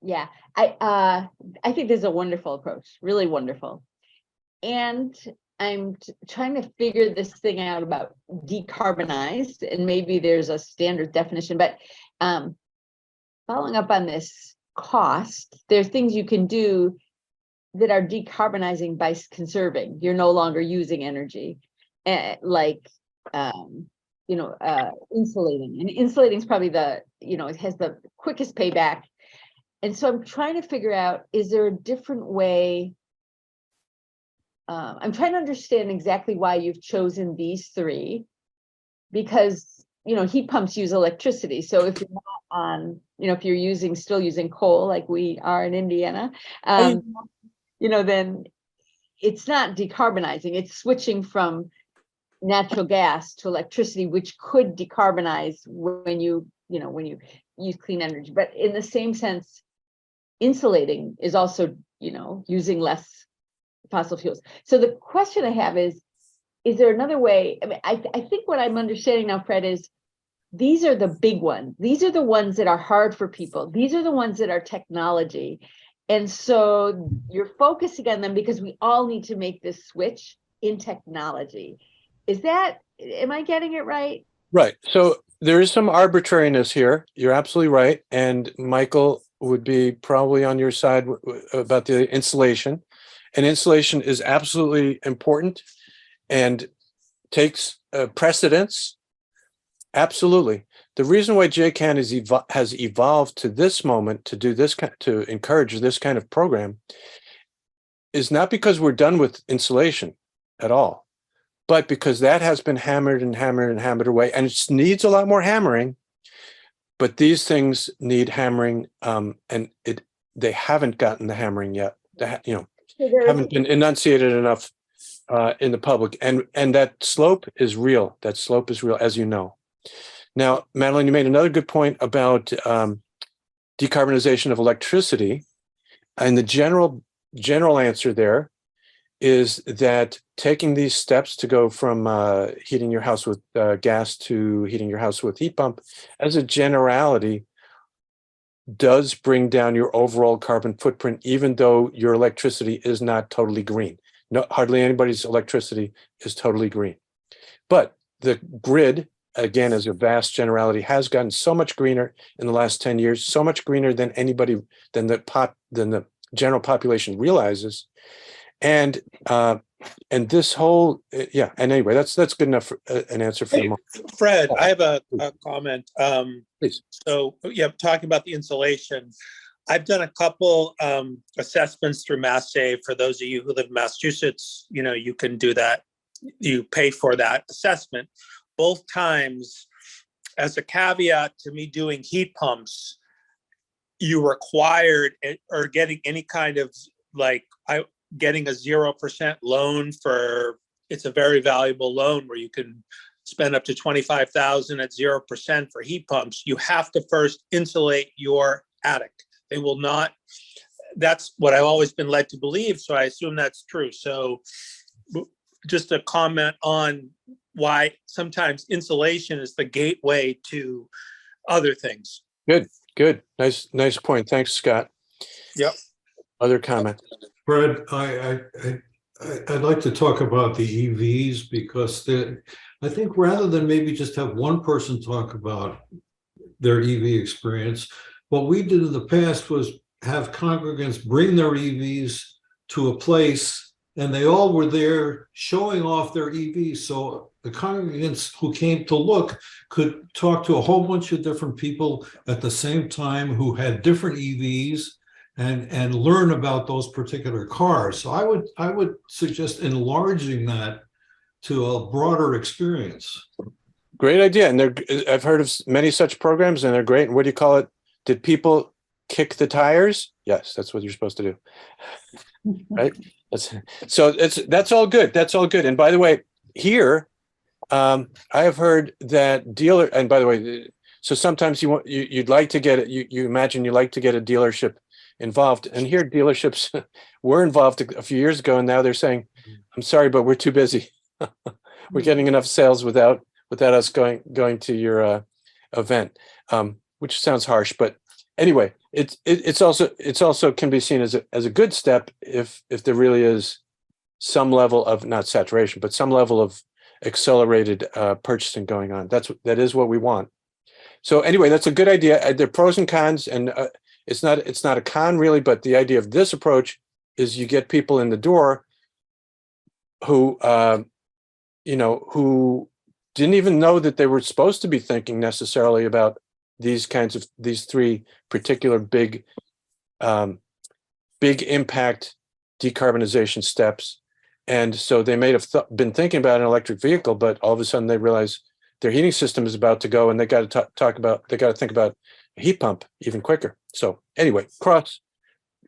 yeah, I think this is a wonderful approach, really wonderful, and I'm trying to figure this thing out about decarbonized, and maybe there's a standard definition, but following up on this cost, there's things you can do that are decarbonizing by conserving. You're no longer using energy, like insulating, and insulating is probably the, it has the quickest payback. And so I'm trying to figure out, is there a different way? I'm trying to understand exactly why you've chosen these three, because heat pumps use electricity. So if you're not on, if you're still using coal like we are in Indiana, then it's not decarbonizing. It's switching from natural gas to electricity, which could decarbonize when you use clean energy. But in the same sense, insulating is also, using less fossil fuels. So the question I have is there another way? I mean, I think what I'm understanding now, Fred, is these are the big ones. These are the ones that are hard for people. These are the ones that are technology. And so you're focusing on them because we all need to make this switch in technology. Am I getting it right?
Right. So there is some arbitrariness here. You're absolutely right. And Michael would be probably on your side about the insulation. And insulation is absolutely important and takes precedence. Absolutely. The reason why JCAN has evolved to this moment to do this, to encourage this kind of program, is not because we're done with insulation at all, but because that has been hammered and hammered and hammered away, and it needs a lot more hammering. But these things need hammering, and they haven't gotten the hammering yet. Haven't been enunciated enough in the public, and that slope is real. That slope is real, as you know. Now, Madeline, you made another good point about decarbonization of electricity, and the general answer there is that taking these steps to go from heating your house with gas to heating your house with heat pump, as a generality, does bring down your overall carbon footprint, even though your electricity is not totally green. No, hardly anybody's electricity is totally green. But the grid, again, as a vast generality, has gotten so much greener in the last 10 years, so much greener than the general population realizes. And this whole, and anyway, that's good enough for an answer for the moment.
Fred, I have a comment.
Please.
So, talking about the insulation, I've done a couple assessments through MassSave. For those of you who live in Massachusetts, you can do that. You pay for that assessment. Both times, as a caveat to me doing heat pumps, you required or getting any kind of getting a 0% loan it's a very valuable loan where you can spend up to $25,000 at 0% for heat pumps. You have to first insulate your attic. They will not. That's what I've always been led to believe. So I assume that's true. So just a comment on why sometimes insulation is the gateway to other things.
Good. Nice point. Thanks, Scott.
Yep.
Other comments?
Fred, I'd like to talk about the EVs because I think rather than maybe just have one person talk about their EV experience, what we did in the past was have congregants bring their EVs to a place and they all were there showing off their EVs. So the congregants who came to look could talk to a whole bunch of different people at the same time who had different EVs and learn about those particular cars. So I would suggest enlarging that to a broader experience.
Great idea. And I've heard of many such programs, and they're great. And what do you call it? Did people kick the tires? Yes, that's what you're supposed to do. Right? That's all good. That's all good. And by the way, here, I have heard that and by the way, so sometimes you'd like to get it, you imagine you like to get a dealership involved. And here dealerships were involved a few years ago, and now they're saying, I'm sorry, but we're too busy. We're getting enough sales without us going to your event, which sounds harsh, but anyway, it's also can be seen as a good step if there really is some level of, not saturation, but some level of accelerated purchasing going on. That is what we want. So anyway, that's a good idea. There are pros and cons, and it's not a con really, but the idea of this approach is you get people in the door who who didn't even know that they were supposed to be thinking necessarily about these three particular big impact decarbonization steps. And so they may have been thinking about an electric vehicle, but all of a sudden they realize their heating system is about to go, and they got to they got to think about a heat pump even quicker. So anyway,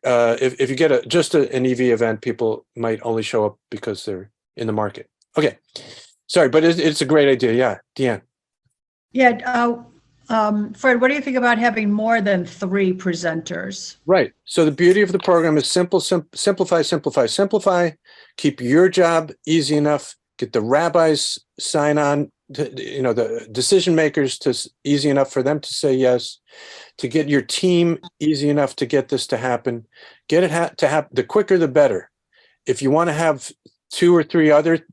if you get just an EV event, people might only show up because they're in the market. Okay, sorry, but it's a great idea. Yeah, Deanne.
Yeah, Fred, what do you think about having more than 3 presenters?
Right. So the beauty of the program is simplify, simplify, simplify. Keep your job easy enough. Get the rabbis sign on, the decision makers easy enough for them to say yes. To get your team easy enough to get this to happen. Get it to happen. The quicker, the better. If you want to have 2 or 3 other,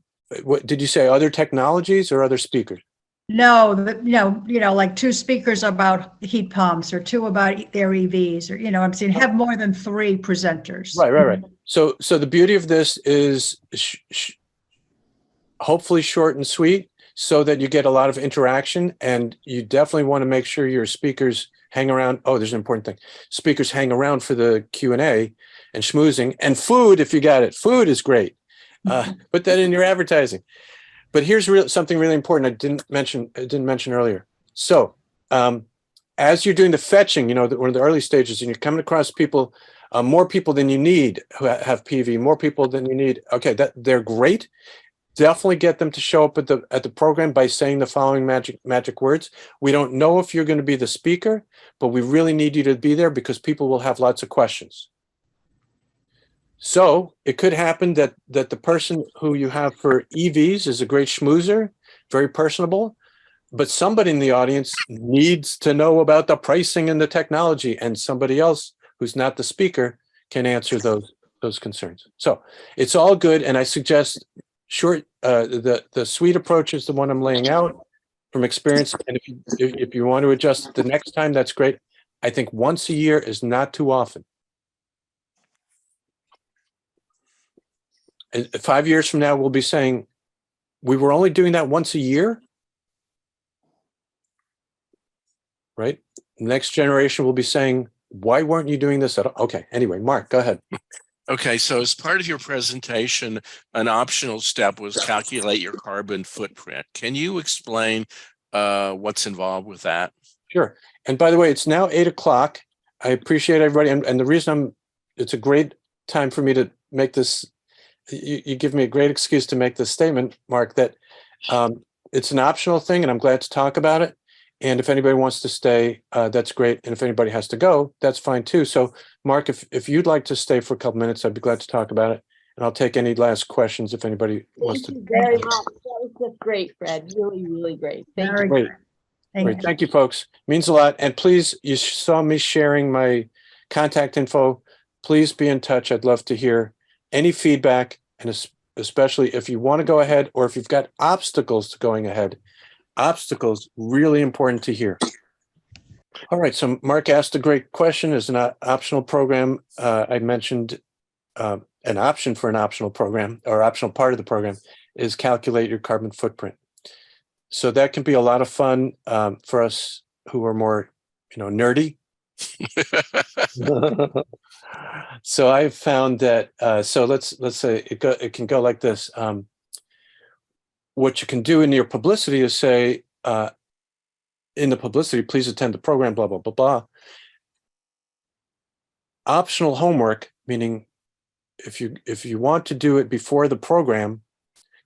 what did you say? Other technologies or other speakers?
No, like 2 speakers about heat pumps or 2 about their EVs, or, I'm saying have more than 3 presenters.
Right. So the beauty of this is hopefully short and sweet so that you get a lot of interaction, and you definitely want to make sure your speakers hang around. Oh, there's an important thing. Speakers hang around for the Q&A and schmoozing, and food, if you got it. Food is great. Put that in your advertising. But here's something really important I didn't mention earlier. So as you're doing the fetching, one of the early stages, and you're coming across people, more people than you need who have PV, more people than you need. Okay, they're great. Definitely get them to show up at the program by saying the following magic words. We don't know if you're going to be the speaker, but we really need you to be there because people will have lots of questions. So it could happen that the person who you have for EVs is a great schmoozer, very personable, but somebody in the audience needs to know about the pricing and the technology, and somebody else who's not the speaker can answer those concerns. So it's all good, and I suggest the sweet approach is the one I'm laying out from experience, and if you want to adjust the next time, that's great. I think once a year is not too often. And 5 years from now, we'll be saying, we were only doing that once a year, right? Next generation will be saying, why weren't you doing this at all? Okay, anyway, Mark, go ahead.
Okay, so as part of your presentation, an optional step was calculate your carbon footprint. Can you explain what's involved with that?
Sure. And by the way, it's now 8 o'clock. I appreciate everybody. And the reason it's a great time for me to make this, you give me a great excuse to make this statement, Mark, that it's an optional thing, and I'm glad to talk about it. And if anybody wants to stay, that's great. And if anybody has to go, that's fine too. So Mark, if you'd like to stay for a couple minutes, I'd be glad to talk about it. And I'll take any last questions if anybody wants to.
Thank you very much. That was just great, Fred. Really, really great. Thank you.
Great. Great. Thank you, folks. Means a lot. And please, you saw me sharing my contact info. Please be in touch. I'd love to hear any feedback, and especially if you want to go ahead or if you've got obstacles to going ahead. Obstacles, really important to hear. All right, so Mark asked a great question. Is an optional program. I mentioned an option for an optional program or optional part of the program is calculate your carbon footprint. So that can be a lot of fun for us who are more, nerdy. So I've found that. So let's say it can go like this. What you can do in your publicity is say, in the publicity, please attend the program, blah, blah, blah, blah. Optional homework, meaning if you want to do it before the program,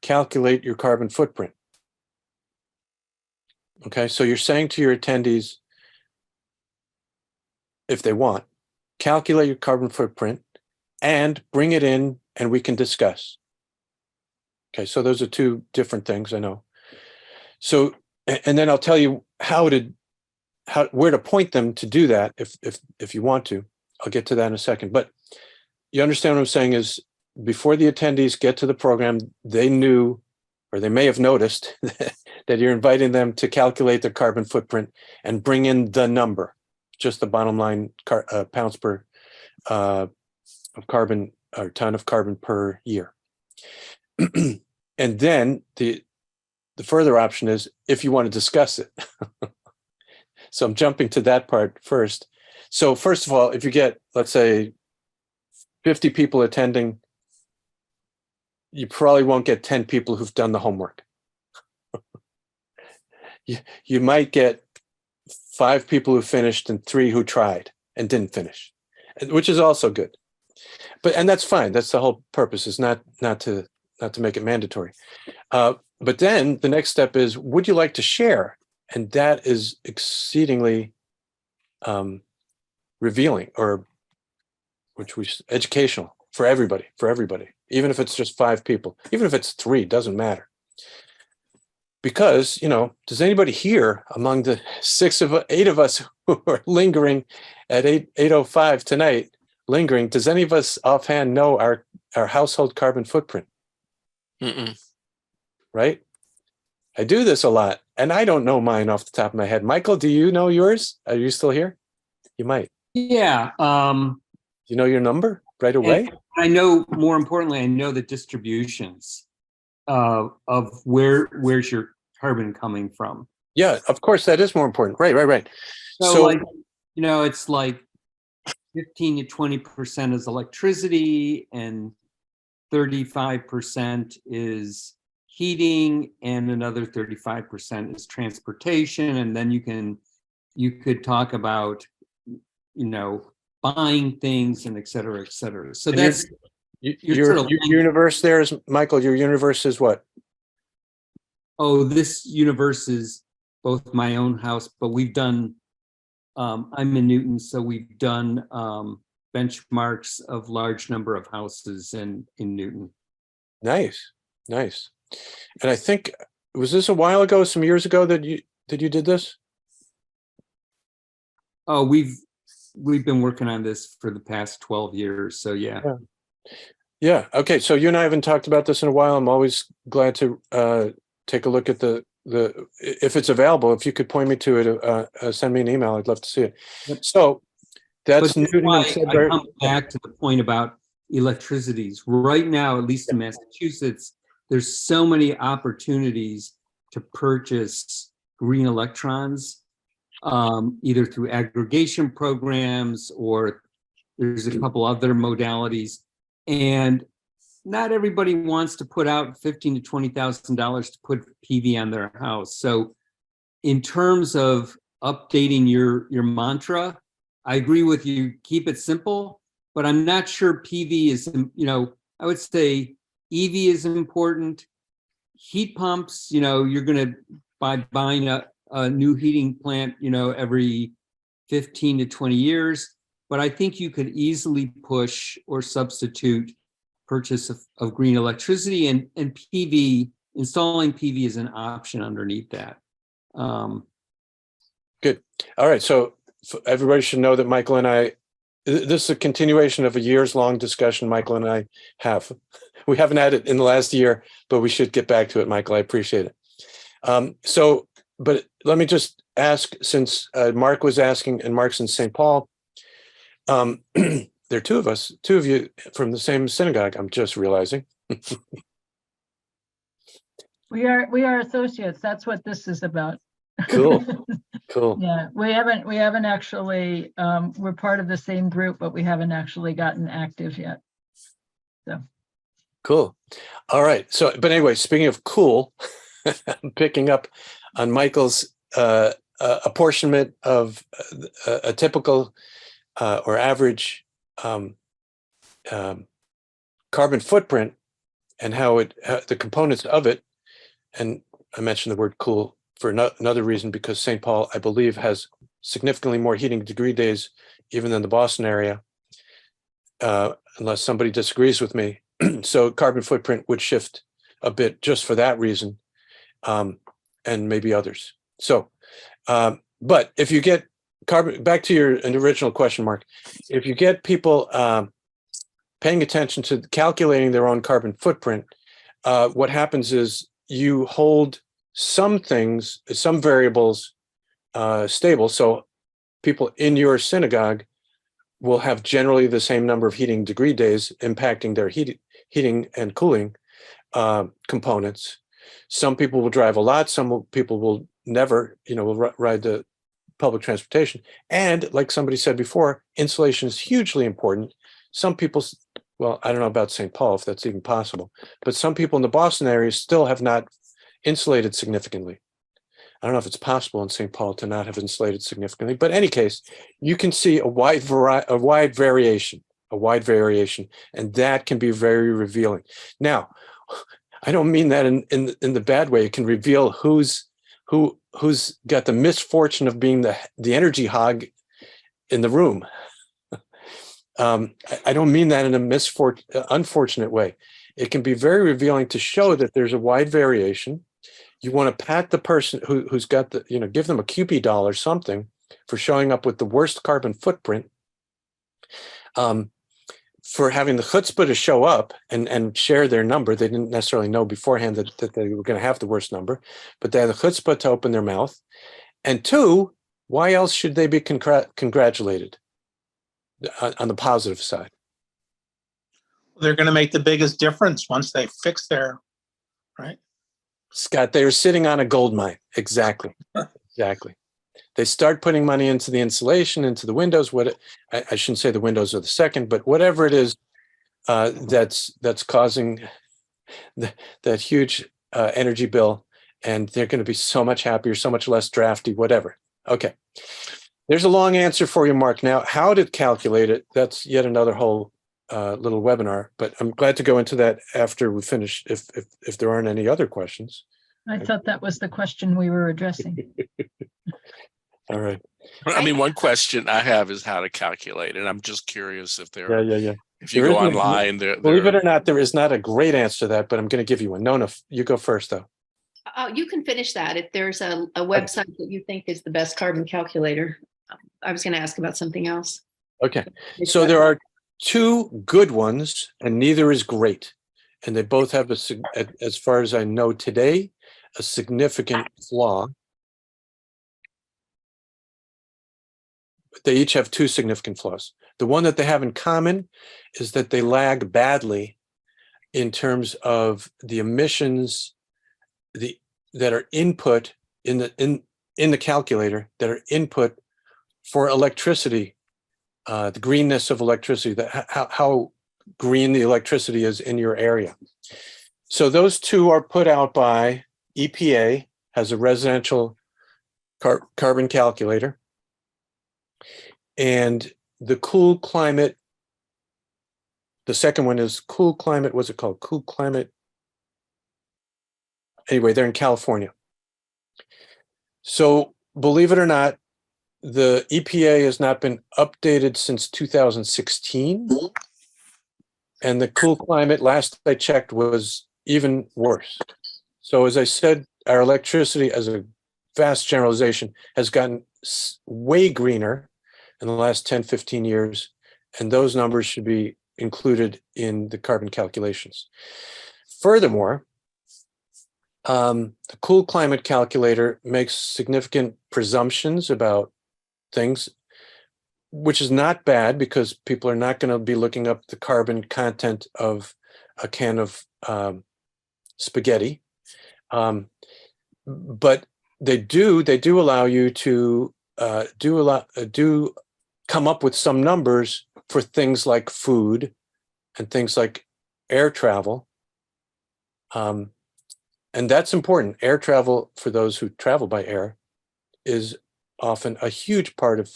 calculate your carbon footprint. Okay, so you're saying to your attendees, if they want, calculate your carbon footprint and bring it in and we can discuss. Okay, so those are two different things, I know. So, and then I'll tell you where to point them to do that if you want to. I'll get to that in a second. But you understand what I'm saying is before the attendees get to the program, they knew, or they may have noticed that you're inviting them to calculate their carbon footprint and bring in the number, just the bottom line pounds per of carbon or ton of carbon per year. And then the further option is if you want to discuss it. So I'm jumping to that part first. So first of all, if you get, let's say, 50 people attending, you probably won't get 10 people who've done the homework. You might get 5 people who finished and 3 who tried and didn't finish, which is also good. And that's fine. That's the whole purpose, is not to make it mandatory. But then the next step is, would you like to share? And that is exceedingly revealing, or educational for everybody, even if it's just 5 people, even if it's 3, doesn't matter. Because, does anybody here among the 8 of us who are lingering at 8:05 tonight, does any of us offhand know our household carbon footprint?
Mm-mm.
Right? I do this a lot, and I don't know mine off the top of my head. Michael, do you know yours? Are you still here? You might.
Yeah.
You know your number right away?
I know, more importantly, I know the distributions of where's your carbon coming from.
Yeah, of course, that is more important. Right.
So like, it's like 15 to 20% is electricity and 35% is heating and another 35% is transportation. And then you could talk about, buying things and et cetera, et cetera. So
and
that's
your universe there is, Michael, your universe is what?
Oh, this universe is both my own house, but we've done, I'm in Newton, so we've done benchmarks of large number of houses in Newton.
Nice. And I think, was this a while ago, some years ago that you did this?
Oh, we've been working on this for the past 12 years. So yeah. Okay. So you and I haven't talked about this in a while. I'm always glad to take a look at the if it's available. If you could point me to it, send me an email. I'd love to see it. Yep. So that's Newton and Sudbury. I come back to the point about electricities. Right now, at least in Massachusetts, there's so many opportunities to purchase green electrons, either through aggregation programs or there's a couple other modalities. And not everybody wants to put out $15,000 to $20,000 to put PV on their house. So in terms of updating your mantra, I agree with you, keep it simple, but I'm not sure PV is, I would say EV is important. Heat pumps, you're going to, by buying a new heating plant, every 15 to 20 years. But I think you could easily push or substitute purchase of green electricity, and PV, installing PV is an option underneath that.
Good. All right. So everybody should know that Michael and I, this is a continuation of a years-long discussion Michael and I have. We haven't had it in the last year, but we should get back to it, Michael. I appreciate it. But let me just ask, since Mark was asking, and Mark's in St. Paul, there are two of you from the same synagogue, I'm just realizing.
We are associates. That's what this is about.
Cool. Cool.
Yeah, we haven't actually, we're part of the same group, but we haven't actually gotten active yet. So,
Cool. All right. So, but anyway, speaking of cool, I'm picking up on Michael's apportionment of a typical or average carbon footprint and how the components of it. And I mentioned the word cool for another reason, because St. Paul, I believe, has significantly more heating degree days even than the Boston area, unless somebody disagrees with me. So carbon footprint would shift a bit just for that reason, and maybe others. So, but if you get carbon, back to your original question, Mark, if you get people paying attention to calculating their own carbon footprint, what happens is you hold some things, some variables stable. So people in your synagogue will have generally the same number of heating degree days impacting their heating and cooling components. Some people will drive a lot. Some people will never, will ride the public transportation. And like somebody said before, insulation is hugely important. Some people, well, I don't know about St. Paul, if that's even possible, but some people in the Boston area still have not insulated significantly. I don't know if it's possible in St. Paul to not have insulated significantly, but in any case, you can see a wide variation, and that can be very revealing. Now, I don't mean that in the bad way. It can reveal who's got the misfortune of being the energy hog in the room. I don't mean that in a unfortunate way. It can be very revealing to show that there's a wide variation. You want to pat the person who's got give them a Cupid doll or something for showing up with the worst carbon footprint, for having the chutzpah to show up and share their number. They didn't necessarily know beforehand that they were going to have the worst number, but they had the chutzpah to open their mouth. And two, why else should they be congratulated on the positive side?
They're going to make the biggest difference once they fix their, right?
Scott, they were sitting on a gold mine. Exactly. Exactly. They start putting money into the insulation, into the windows. I shouldn't say the windows are the second, but whatever it is that's causing that huge energy bill, and they're going to be so much happier, so much less drafty, whatever. Okay. There's a long answer for you, Mark. Now, how to calculate it, that's yet another whole little webinar, but I'm glad to go into that after we finish, if there aren't any other questions.
I thought that was the question we were addressing.
All right.
I mean, one question I have is how to calculate it. I'm just curious if there.
Yeah.
If you go online,
believe it or not, there is not a great answer to that, but I'm going to give you one. Nona, you go first, though.
You can finish that if there's a website that you think is the best carbon calculator. I was going to ask about something else.
Okay. So there are two good ones, and neither is great. And they both have, as far as I know today, a significant flaw. But they each have two significant flaws. The one that they have in common is that they lag badly in terms of the emissions that are input in the calculator, that are input for electricity, the greenness of electricity, how green the electricity is in your area. So those two are put out by EPA, has a residential carbon calculator, and the Cool Climate, the second one is Cool Climate, what's it called? Cool Climate. Anyway, they're in California. So believe it or not, the EPA has not been updated since 2016. And the Cool Climate, last I checked, was even worse. So as I said, our electricity, as a vast generalization, has gotten way greener in the last 10, 15 years. And those numbers should be included in the carbon calculations. Furthermore, the Cool Climate calculator makes significant presumptions about things. which is not bad because people are not going to be looking up the carbon content of a can of spaghetti. But they do allow you to do come up with some numbers for things like food and things like air travel. And that's important. Air travel, for those who travel by air, is often a huge part of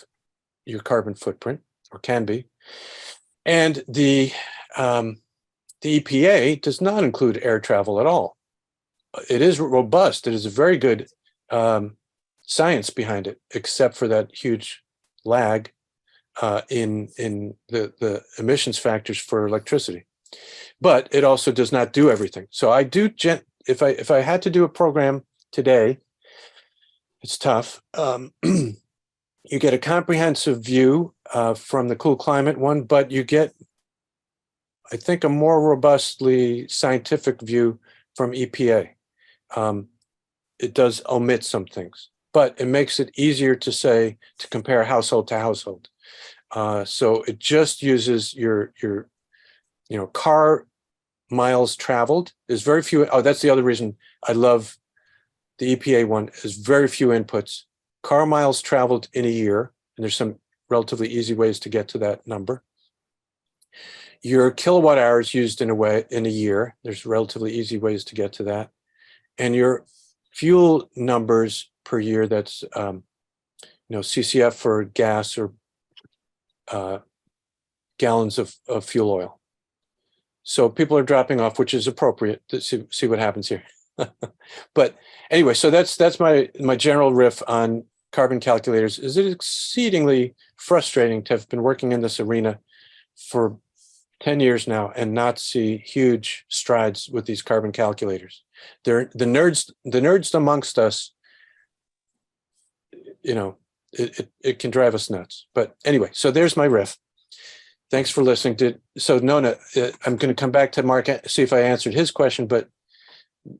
your carbon footprint, or can be. And the EPA does not include air travel at all. It is robust. It is a very good science behind it, except for that huge lag in the emissions factors for electricity. But it also does not do everything. So I do, if I had to do a program today, it's tough. You get a comprehensive view from the Cool Climate one, but you get, I think, a more robustly scientific view from EPA. It does omit some things, but it makes it easier to compare household to household. So it just uses your car miles traveled. There's very few. Oh, that's the other reason I love the EPA one, is very few inputs. Car miles traveled in a year, and there's some relatively easy ways to get to that number. Your kilowatt hours used in a year, there's relatively easy ways to get to that. And your fuel numbers per year, that's CCF for gas or gallons of fuel oil. So people are dropping off, which is appropriate to see what happens here. But anyway, so that's my general riff on carbon calculators. Is it exceedingly frustrating to have been working in this arena for 10 years now and not see huge strides with these carbon calculators? They're the nerds amongst us, it can drive us nuts. But anyway, so there's my riff. Thanks for listening. So Nona, I'm going to come back to Mark, see if I answered his question, but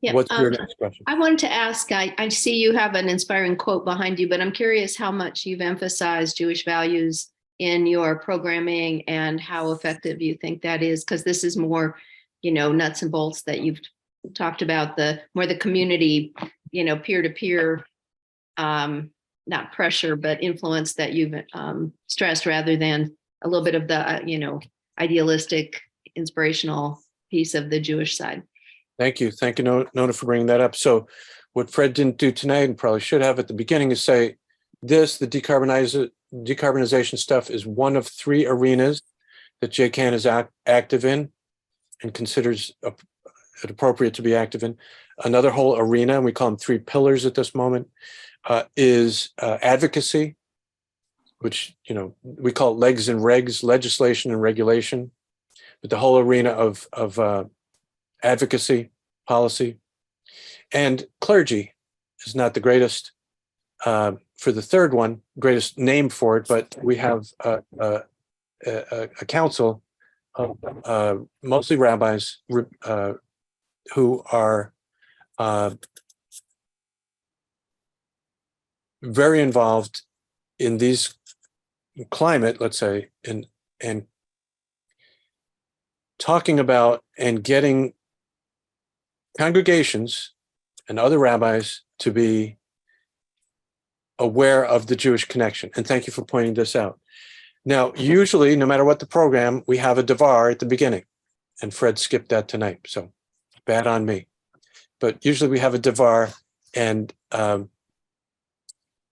Yeah,
what's your next question?
I wanted to ask, I see you have an inspiring quote behind you, but I'm curious how much you've emphasized Jewish values in your programming and how effective you think that is, because this is more, nuts and bolts that you've talked about, the community, peer-to-peer, not pressure, but influence that you've stressed, rather than a little bit of the, idealistic, inspirational piece of the Jewish side.
Thank you. Thank you, Nona, for bringing that up. So what Fred didn't do tonight, and probably should have at the beginning, is say the decarbonization stuff is one of 3 arenas that JCAN is active in and considers it appropriate to be active in. Another whole arena, and we call them 3 pillars at this moment, is advocacy, which we call it legs and regs, legislation and regulation, but the whole arena of advocacy, policy, and clergy is not the greatest for the third one, greatest name for it, but we have a council of mostly rabbis who are very involved in these climate, let's say, and talking about and getting congregations and other rabbis to be aware of the Jewish connection. And thank you for pointing this out. Now, usually, no matter what the program, we have a davar at the beginning, and Fred skipped that tonight, so bad on me. But usually we have a davar and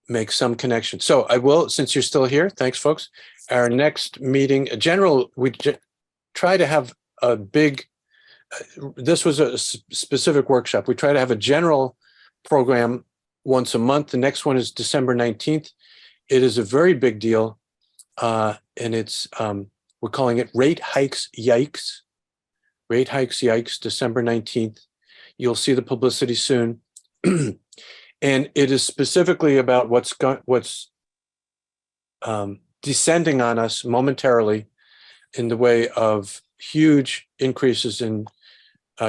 make some connection. So I will, since you're still here, thanks, folks. Our next meeting, we try to have a big, this was a specific workshop. We try to have a general program once a month. The next one is December 19th. It is a very big deal. And it's, we're calling it Rate Hikes Yikes. Rate Hikes Yikes, December 19th. You'll see the publicity soon. And it is specifically about what's descending on us momentarily in the way of huge increases in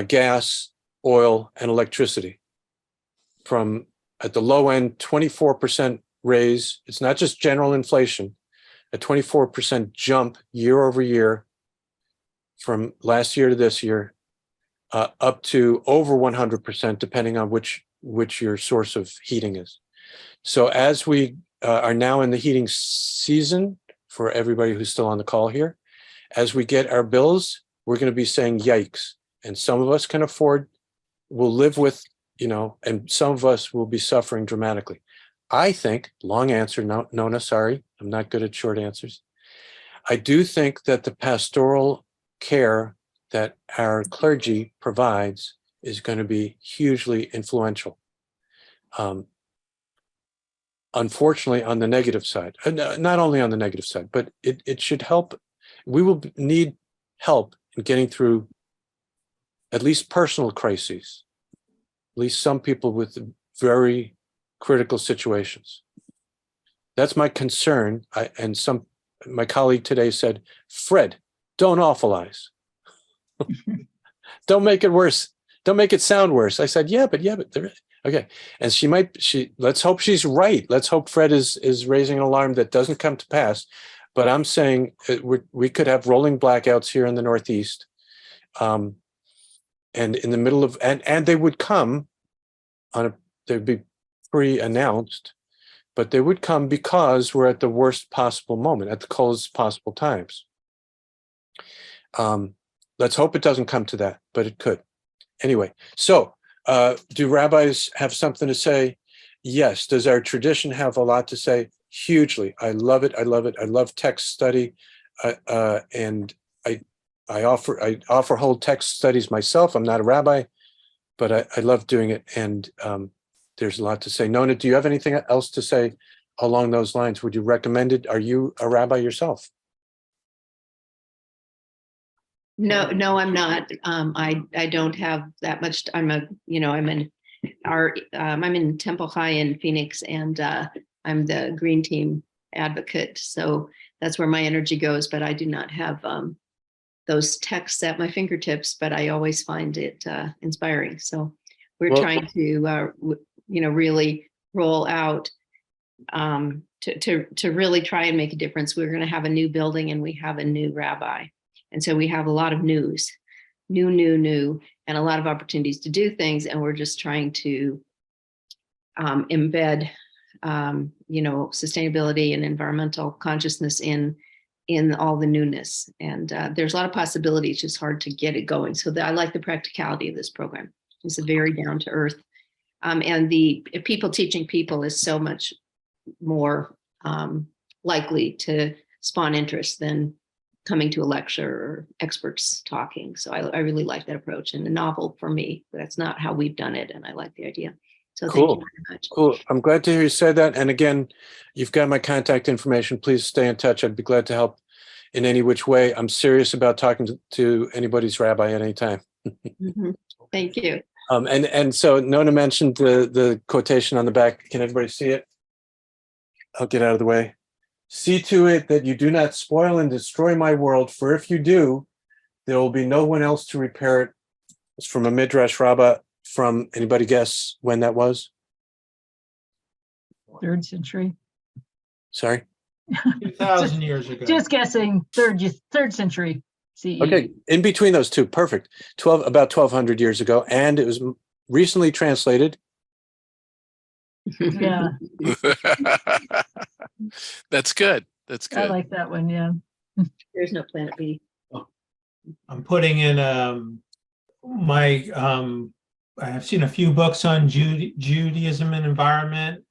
gas, oil, and electricity. From at the low end, 24% raise. It's not just general inflation. a 24% jump year over year from last year to this year, up to over 100%, depending on which your source of heating is. So as we are now in the heating season, for everybody who's still on the call here, as we get our bills, we're going to be saying yikes. And some of us can afford, will live with, and some of us will be suffering dramatically. I think, long answer, Nona, sorry, I'm not good at short answers. I do think that the pastoral care that our clergy provides is going to be hugely influential. Unfortunately, on the negative side, not only on the negative side, but it should help. We will need help in getting through at least personal crises, at least some people with very critical situations. That's my concern. My colleague today said, Fred, don't awfulize. Don't make it worse. Don't make it sound worse. I said, yeah, but there is. Okay. And let's hope she's right. Let's hope Fred is raising an alarm that doesn't come to pass. But I'm saying we could have rolling blackouts here in the Northeast. And in the middle of, and they would come they'd be pre-announced, but they would come because we're at the worst possible moment, at the coldest possible times. Let's hope it doesn't come to that, but it could. Anyway, so do rabbis have something to say? Yes. Does our tradition have a lot to say? Hugely. I love it. I love it. I love text study. And I offer whole text studies myself. I'm not a rabbi, but I love doing it. And there's a lot to say. Nona, do you have anything else to say along those lines? Would you recommend it? Are you a rabbi yourself?
No, I'm not. I don't have that much. I'm in Temple High in Phoenix, and I'm the green team advocate. So that's where my energy goes, but I do not have those texts at my fingertips, but I always find it inspiring. So we're trying to, really roll out to really try and make a difference. We're going to have a new building and we have a new rabbi. And so we have a lot of new, and a lot of opportunities to do things. And we're just trying to embed, sustainability and environmental consciousness in all the newness. And there's a lot of possibilities, just hard to get it going. So I like the practicality of this program. It's a very down to earth. And the people teaching people is so much more likely to spawn interest than coming to a lecture or experts talking. So I really like that approach, and a novel for me. That's not how we've done it, and I like the idea. So
cool.
Thank you very much.
Cool. I'm glad to hear you say that. And again, you've got my contact information. Please stay in touch. I'd be glad to help in any which way. I'm serious about talking to anybody's rabbi at any time.
Mm-hmm. Thank you.
And so Nona mentioned the quotation on the back. Can everybody see it? I'll get out of the way. See to it that you do not spoil and destroy my world, for if you do, there will be no one else to repair it. It's from a Midrash Rabbah. From anybody guess when that was?
3rd century.
Sorry?
2,000 years ago.
Just guessing, third century CE.
Okay, in between those two, perfect. About 1,200 years ago, and it was recently translated.
Yeah.
That's good. That's good.
I like that one. Yeah.
There's no planet B.
I'm putting in I have seen a few books on Judaism and environment.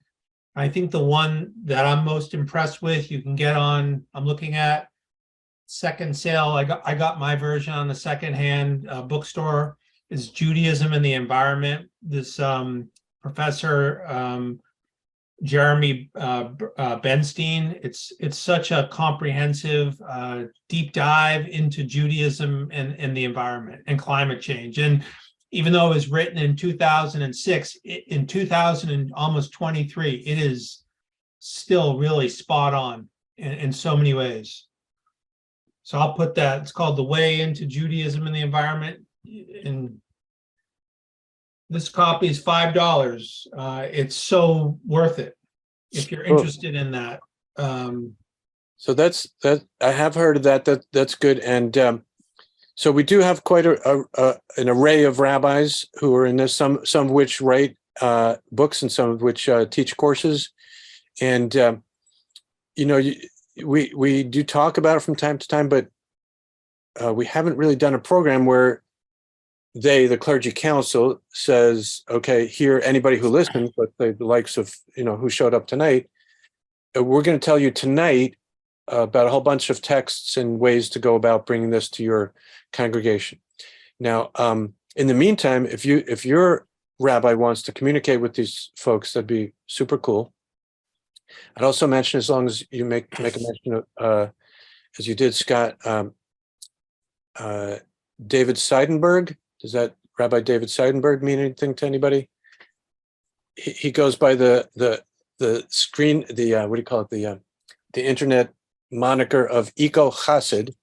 I think the one that I'm most impressed with, you can get on, I'm looking at second sale. I got my version on the secondhand bookstore, is Judaism and the Environment. This Professor Jeremy Benstein. It's such a comprehensive deep dive into Judaism and the environment and climate change. And even though it was written in 2006, in 2000 and almost 23, it is still really spot on in so many ways. So I'll put that. It's called The Way into Judaism and the Environment. And this copy is $5. It's so worth it if you're interested in that.
So that's that. I have heard of that. That's good. And so we do have quite an array of rabbis who are in this. Some of which write books, and some of which teach courses. And you know, we do talk about it from time to time, but we haven't really done a program where the clergy council, says, okay, here, anybody who listens, but the likes of, who showed up tonight, we're going to tell you tonight about a whole bunch of texts and ways to go about bringing this to your congregation. Now, in the meantime, if your rabbi wants to communicate with these folks, that'd be super cool. I'd also mention, as long as you make a mention of, as you did, Scott, David Seidenberg. Does that Rabbi David Seidenberg mean anything to anybody? He goes by the screen, what do you call it? The internet moniker of Eco Chassid.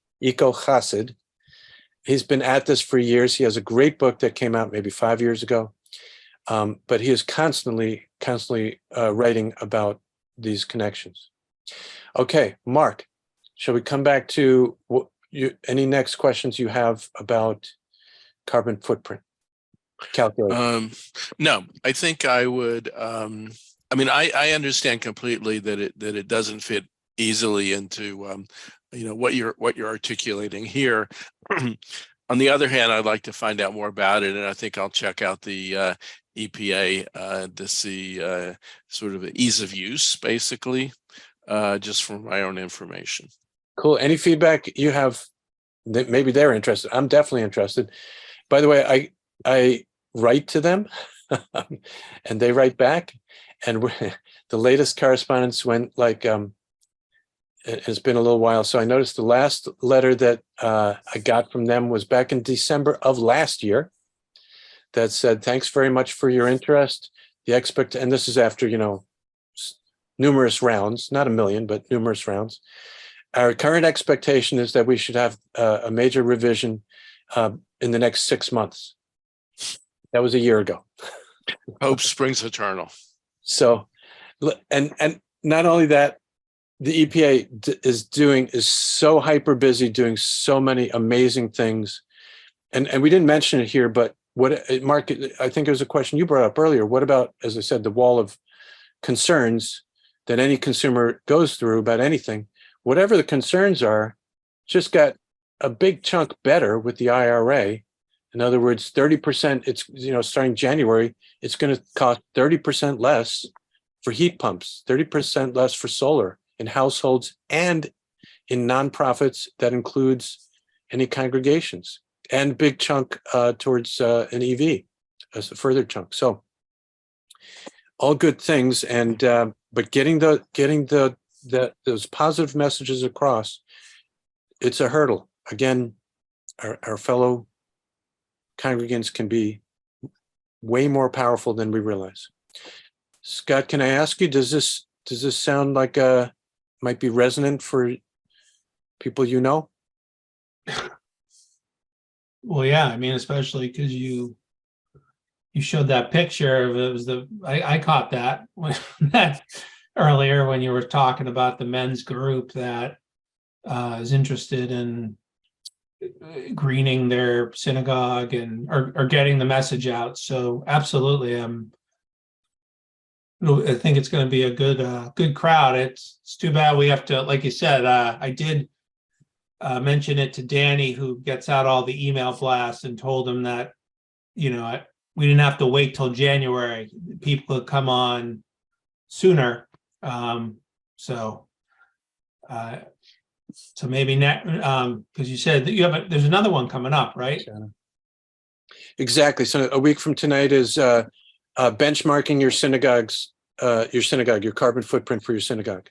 He's been at this for years. He has a great book that came out maybe 5 years ago. But he is constantly writing about these connections. Okay, Mark, shall we come back to any next questions you have about carbon footprint calculation?
No, I think I would. I understand completely that it doesn't fit easily into what you're articulating here. On the other hand, I'd like to find out more about it, and I think I'll check out the EPA to see sort of ease of use, basically, just for my own information.
Cool. Any feedback you have that maybe they're interested? I'm definitely interested. By the way, I write to them and they write back. And the latest correspondence went like, it's been a little while. So I noticed the last letter that I got from them was back in December of last year that said, thanks very much for your interest. And this is after, numerous rounds, not a million, but numerous rounds. Our current expectation is that we should have a major revision in the next 6 months. That was a year ago.
Hope springs eternal.
So, and not only that, the EPA is so hyper busy doing so many amazing things. And we didn't mention it here, but Mark, I think it was a question you brought up earlier. What about, as I said, the wall of concerns that any consumer goes through about anything? Whatever the concerns are, just got a big chunk better with the IRA. In other words, 30%, it's, starting January, it's going to cost 30% less for heat pumps, 30% less for solar in households and in nonprofits. That includes any congregations, and big chunk towards an EV as a further chunk. So all good things. And, but getting those positive messages across, it's a hurdle. Again, our fellow congregants can be way more powerful than we realize. Scott, can I ask you, does this sound like might be resonant for people you know?
Well, yeah, especially because you showed that picture of it was I caught that earlier when you were talking about the men's group that is interested in greening their synagogue and or getting the message out. So absolutely, I think it's going to be a good crowd. It's too bad we have to, like you said, I did mention it to Danny, who gets out all the email blasts, and told him that we didn't have to wait till January. People could come on sooner. So maybe next, because you said that there's another one coming up, right?
Exactly. So a week from tonight is benchmarking your carbon footprint for your synagogue.